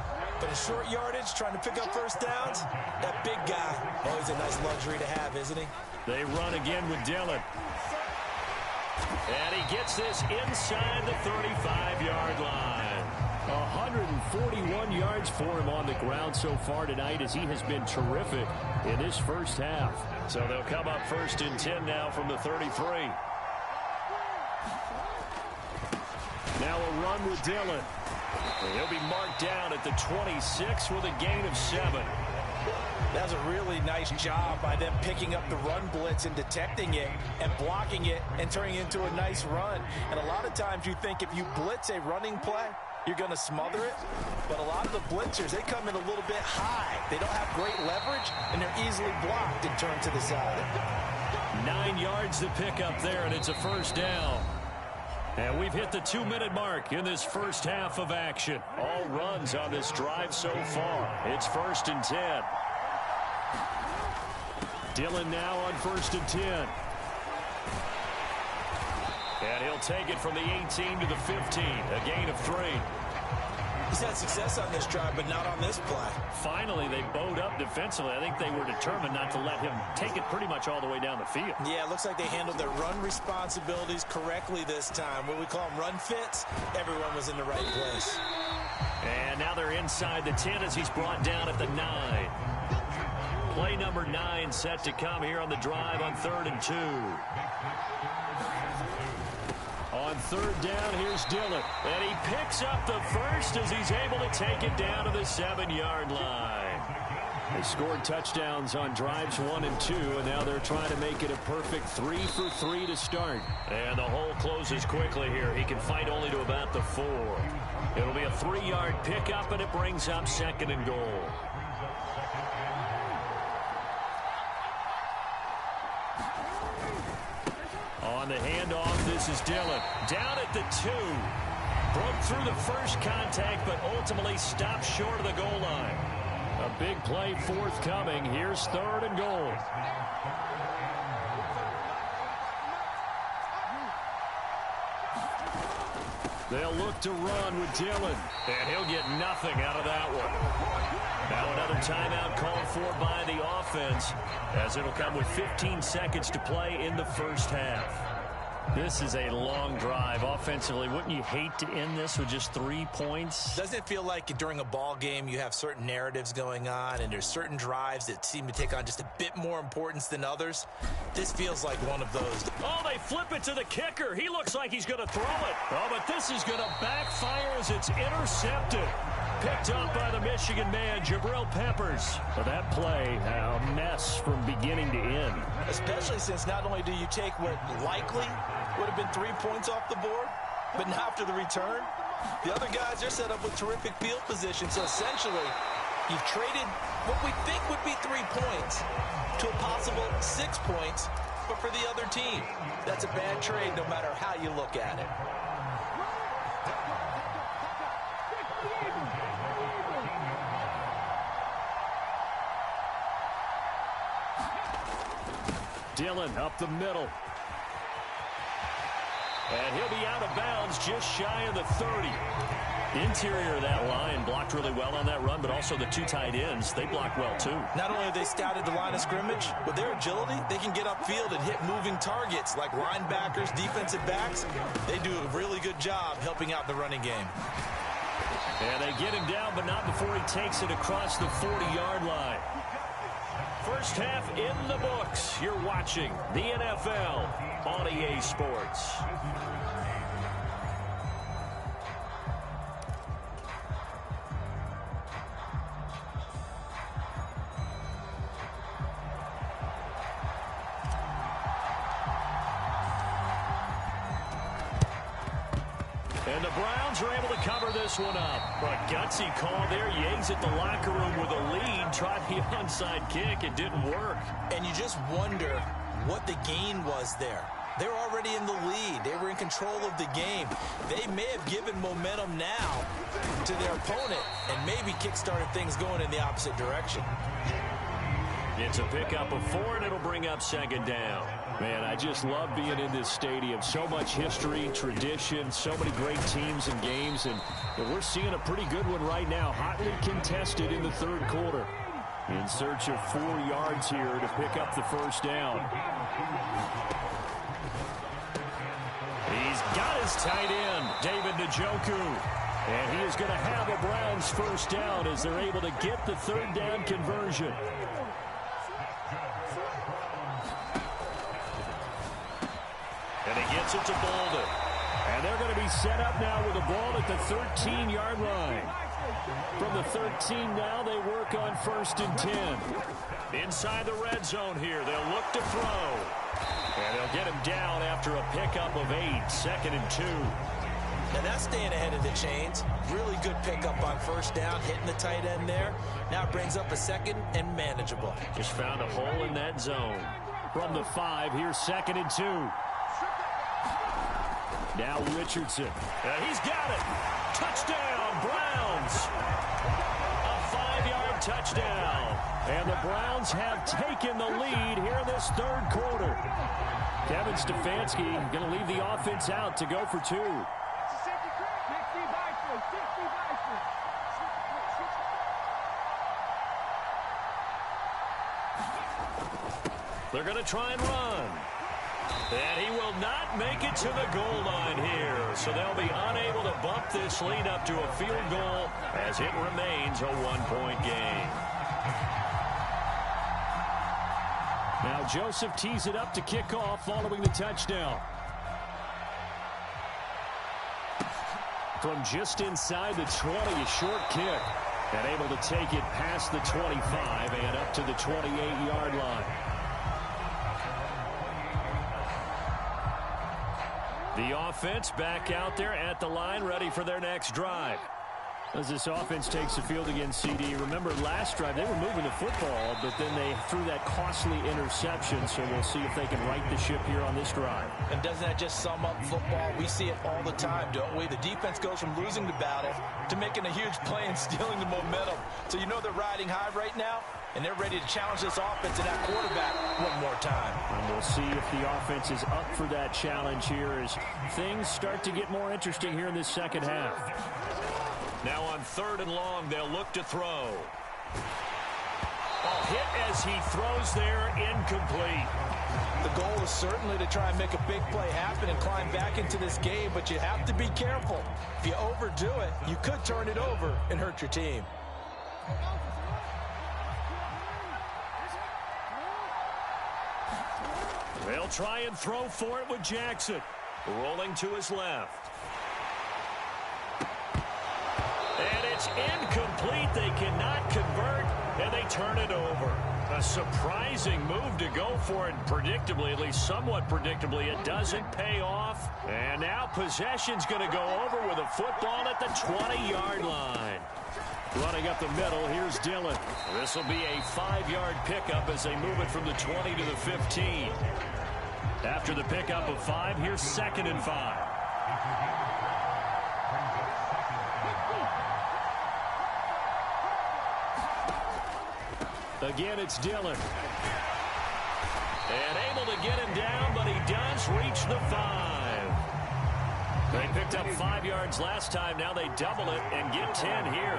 But in short yardage, trying to pick up first downs, that big guy, always a nice luxury to have, isn't he? They run again with Dillon. And he gets this inside the 35-yard line. 141 yards for him on the ground so far tonight as he has been terrific in this first half. So they'll come up 1st and 10 now from the 33. Now a run with Dillon. And he'll be marked down at the 26 with a gain of 7. That's a really nice job by them picking up the run blitz and detecting it and blocking it and turning it into a nice run. And a lot of times you think if you blitz a running play, you're going to smother it. But a lot of the blitzers, they come in a little bit high. They don't have great leverage, and they're easily blocked and turned to the side. 9 yards to pick up there, and it's a first down. And we've hit the 2-minute mark in this first half of action. All runs on this drive so far. It's 1st and 10. Dillon now on 1st and 10. And he'll take it from the 18 to the 15. A gain of 3. He's had success on this drive, but not on this play. Finally, they bowed up defensively. I think they were determined not to let him take it pretty much all the way down the field. Yeah, it looks like they handled their run responsibilities correctly this time. What we call them run fits, everyone was in the right place. And now they're inside the 10 as he's brought down at the 9. Play number 9 set to come here on the drive on 3rd and 2. On 3rd down, here's Dillon. And he picks up the first as he's able to take it down to the 7-yard line. They scored touchdowns on drives 1 and 2, and now they're trying to make it a perfect 3 for 3 to start. And the hole closes quickly here. He can fight only to about the 4. It'll be a 3-yard pickup, and it brings up 2nd and goal. On the handoff, this is Dillon. Down at the 2. Broke through the first contact, but ultimately stopped short of the goal line. A big play forthcoming. Here's 3rd and goal. They'll look to run with Dillon, and he'll get nothing out of that one. Now another timeout called for by the offense, as it'll come with 15 seconds to play in the first half. This is a long drive. Offensively, wouldn't you hate to end this with just 3 points? Doesn't it feel like during a ball game you have certain narratives going on and there's certain drives that seem to take on just a bit more importance than others? This feels like one of those. Oh, they flip it to the kicker. He looks like he's going to throw it. Oh, but this is going to backfire as it's intercepted. Picked up by the Michigan man, Jabril Peppers. But that play, a mess from beginning to end. Especially since not only do you take what likely would have been 3 points off the board, but now after the return, the other guys, they're set up with terrific field position. So essentially, you've traded what we think would be 3 points to a possible 6 points, but for the other team. That's a bad trade no matter how you look at it. Dillon up the middle. And he'll be out of bounds just shy of the 30. Interior of that line blocked really well on that run, but also the 2 tight ends, they blocked well too. Not only have they scouted the line of scrimmage, with their agility, they can get upfield and hit moving targets like linebackers, defensive backs. They do a really good job helping out the running game. And they get him down, but not before he takes it across the 40-yard line. First half in the books. You're watching the NFL on EA Sports. And the Browns are able to cover this one up. A gutsy call there. Yates at the locker room with a lead. Tried the onside kick. It didn't work. And you just wonder what the gain was there. They were already in the lead. They were in control of the game. They may have given momentum now to their opponent and maybe kick-started things going in the opposite direction. It's a pickup of 4, and it'll bring up 2nd down. Man, I just love being in this stadium. So much history, tradition, so many great teams and games, and we're seeing a pretty good one right now. Hotly contested in the 3rd quarter. In search of 4 yards here to pick up the first down. He's got his tight end, David Njoku. And he is going to have a Browns first down as they're able to get the 3rd down conversion. And he gets it to Bolden. And they're going to be set up now with a ball at the 13-yard line. From the 13 now, they work on 1st and 10. Inside the red zone here, they'll look to throw. And they'll get him down after a pickup of 8, 2nd and 2. And that's staying ahead of the chains. Really good pickup on 1st down, hitting the tight end there. Now it brings up a 2nd and manageable. Just found a hole in that zone. From the 5, here's 2nd and 2. Now Richardson. He's got it. Touchdown, Browns. A 5-yard touchdown. And the Browns have taken the lead here in this 3rd quarter. Kevin Stefanski going to leave the offense out to go for 2. They're going to try and run. And he will not make it to the goal line here. So they'll be unable to bump this lead up to a field goal as it remains a 1-point game. Now Joseph tees it up to kick off following the touchdown. From just inside the 20, a short kick. And able to take it past the 25 and up to the 28-yard line. The offense back out there at the line, ready for their next drive. As this offense takes the field against CD, remember last drive they were moving the football, but then they threw that costly interception, so we'll see if they can right the ship here on this drive. And doesn't that just sum up football? We see it all the time, don't we? The defense goes from losing the battle to making a huge play and stealing the momentum. So you know they're riding high right now, and they're ready to challenge this offense and that quarterback one more time. And we'll see if the offense is up for that challenge here as things start to get more interesting here in this second half. Now on 3rd and long, they'll look to throw. Hit as he throws there, incomplete. The goal is certainly to try and make a big play happen and climb back into this game, but you have to be careful. If you overdo it, you could turn it over and hurt your team. They'll try and throw for it with Jackson. Rolling to his left. And it's incomplete. They cannot convert, and they turn it over. A surprising move to go for it. Predictably, at least somewhat predictably, it doesn't pay off. And now possession's going to go over with a football at the 20-yard line. Running up the middle, here's Dillon. This will be a 5-yard pickup as they move it from the 20 to the 15. After the pickup of 5, here's 2nd and 5. Again, it's Dillon. And able to get him down, but he does reach the 5. They picked up 5 yards last time. Now they double it and get 10 here.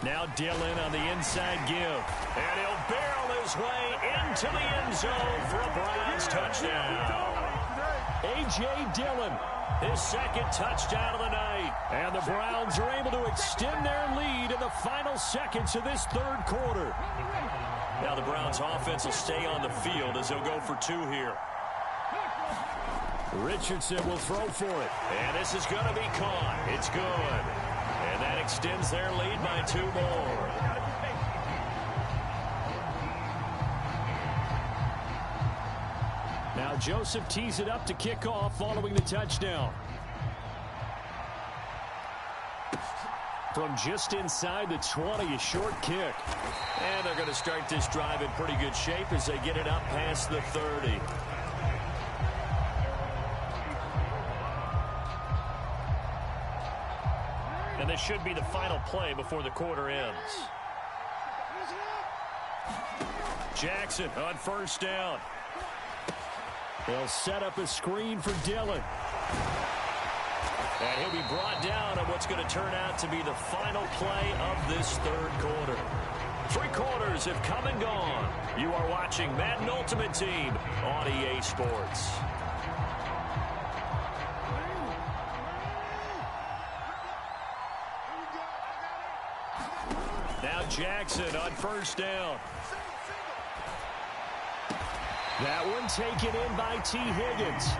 Now Dillon on the inside give. And he'll barrel his way into the end zone for a Browns touchdown. A.J. Dillon, his 2nd touchdown of the night. And the Browns are able to extend their lead in the final seconds of this 3rd quarter. Now the Browns offense will stay on the field as they'll go for 2 here. Richardson will throw for it. And this is going to be caught. It's good. And that extends their lead by 2 more. Now Joseph tees it up to kick off following the touchdown. From just inside the 20, a short kick. And they're going to start this drive in pretty good shape as they get it up past the 30. And this should be the final play before the quarter ends. Jackson on 1st down. They'll set up a screen for Dillon. And he'll be brought down on what's going to turn out to be the final play of this 3rd quarter. 3 quarters have come and gone. You are watching Madden Ultimate Team on EA Sports. Now Jackson on 1st down. That one taken in by T. Higgins.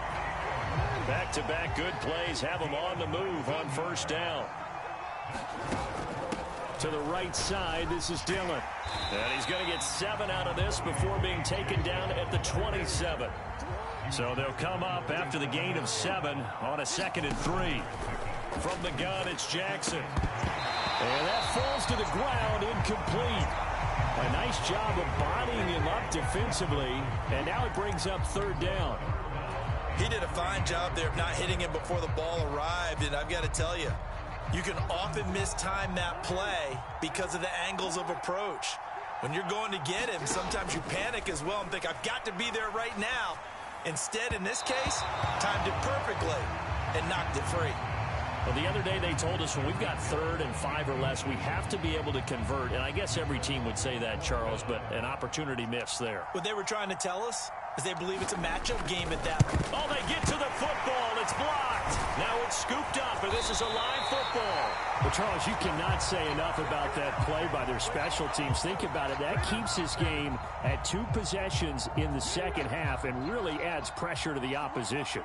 Back-to-back good plays have him on the move on 1st down. To the right side, this is Dillon. And he's going to get 7 out of this before being taken down at the 27. So they'll come up after the gain of 7 on a 2nd and 3. From the gun, it's Jackson. And that falls to the ground, incomplete. A nice job of bodying him up defensively, and now it brings up 3rd down. He did a fine job there of not hitting him before the ball arrived, and I've got to tell you, you can often mistime that play because of the angles of approach. When you're going to get him, sometimes you panic as well and think, I've got to be there right now. Instead, in this case, timed it perfectly and knocked it free. Well, the other day they told us when we've got 3rd and 5 or less, we have to be able to convert. And I guess every team would say that, Charles, but an opportunity missed there. What they were trying to tell us is they believe it's a matchup game at that point. Oh, they get to the football. It's blocked. Now it's scooped up, and this is a live football. But, Charles, you cannot say enough about that play by their special teams. Think about it. That keeps this game at 2 possessions in the second half and really adds pressure to the opposition.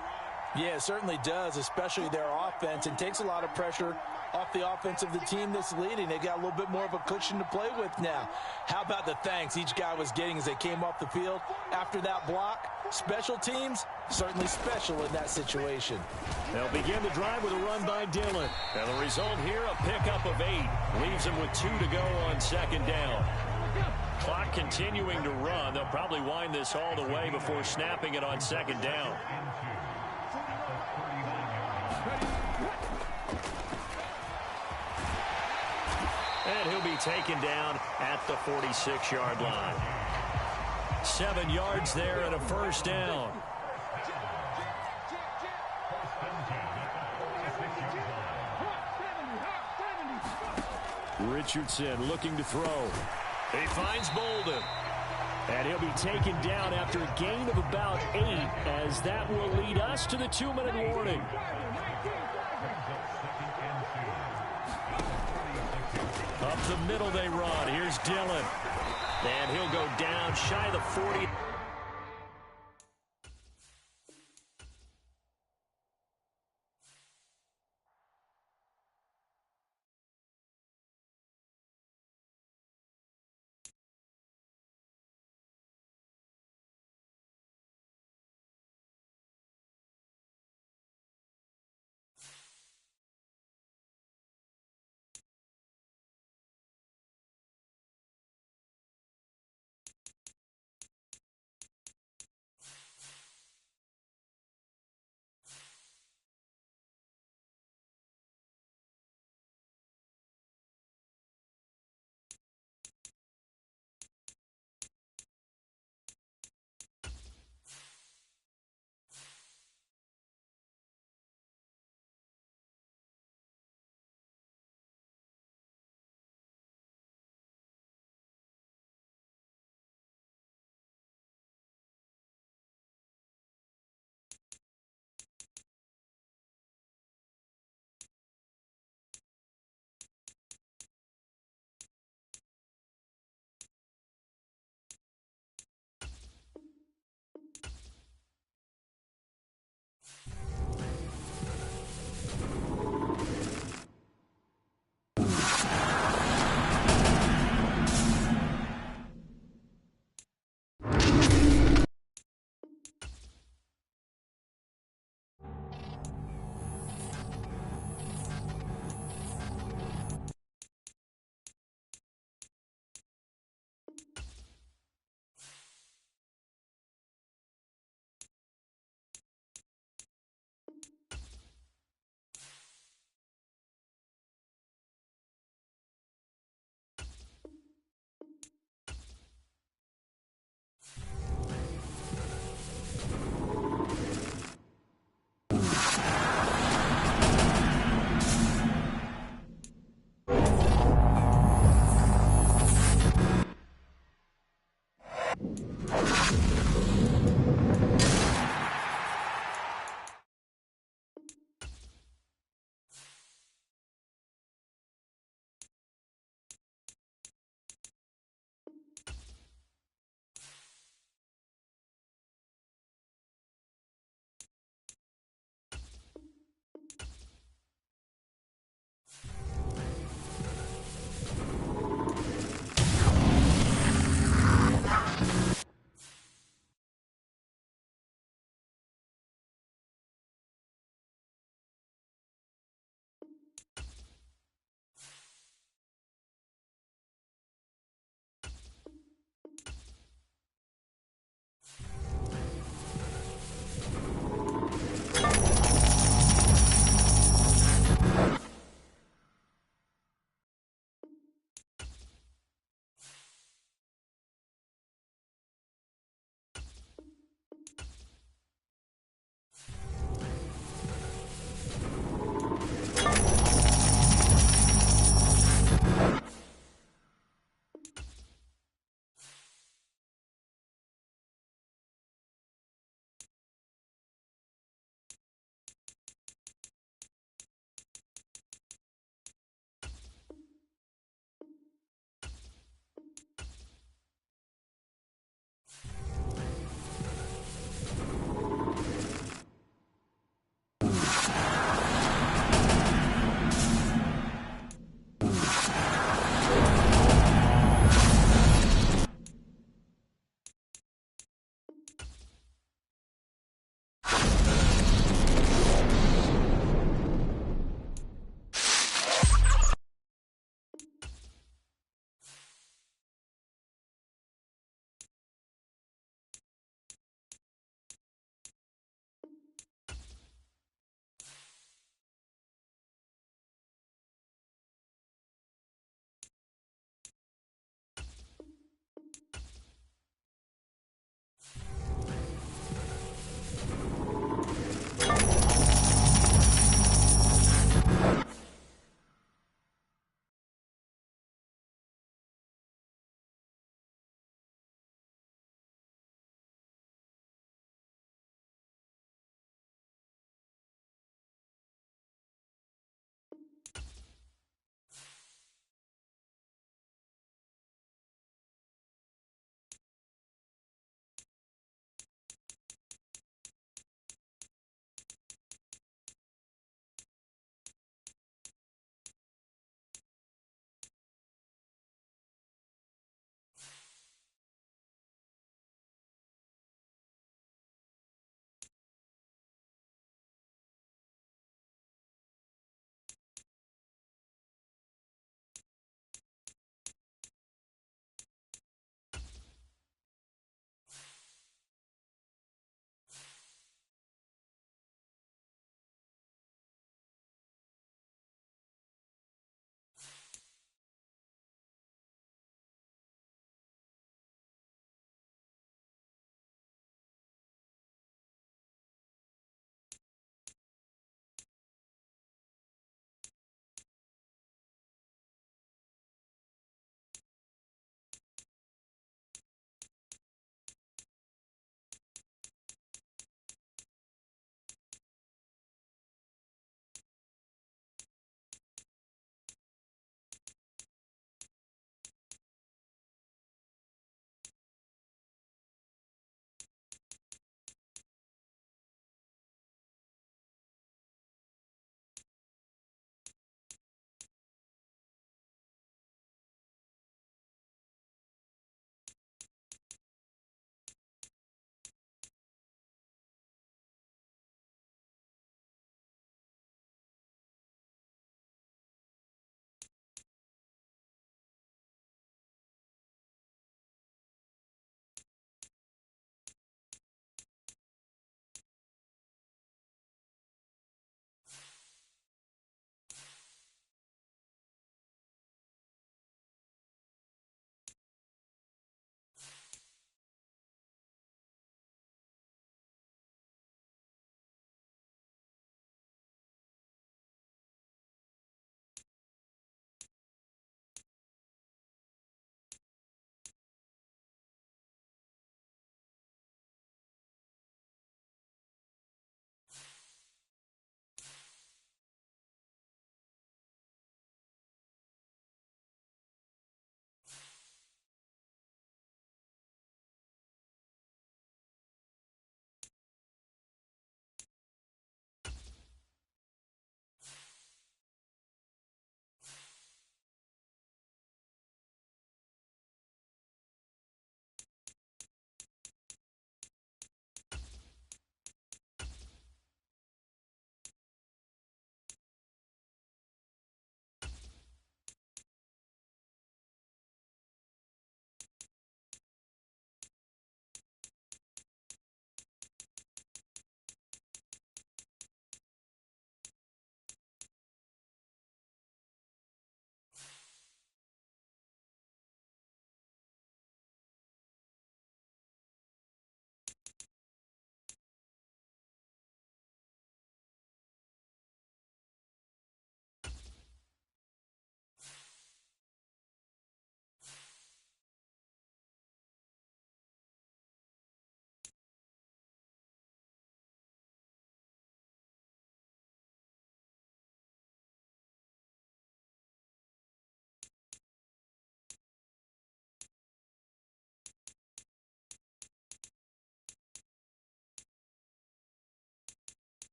Yeah, it certainly does, especially their offense, and takes a lot of pressure off the offense of the team that's leading. They got a little bit more of a cushion to play with now. How about the thanks each guy was getting as they came off the field after that block? Special teams, certainly special in that situation. They'll begin the drive with a run by Dillon. And the result here, a pickup of 8. Leaves him with 2 to go on second down. Clock continuing to run. They'll probably wind this all the way before snapping it on second down. And he'll be taken down at the 46-yard line. 7 yards there and a first down. Richardson looking to throw. He finds Bolden. And he'll be taken down after a gain of about 8, as that will lead us to the 2-minute warning. Up the middle they run. Here's Dillon. And he'll go down shy of the 40.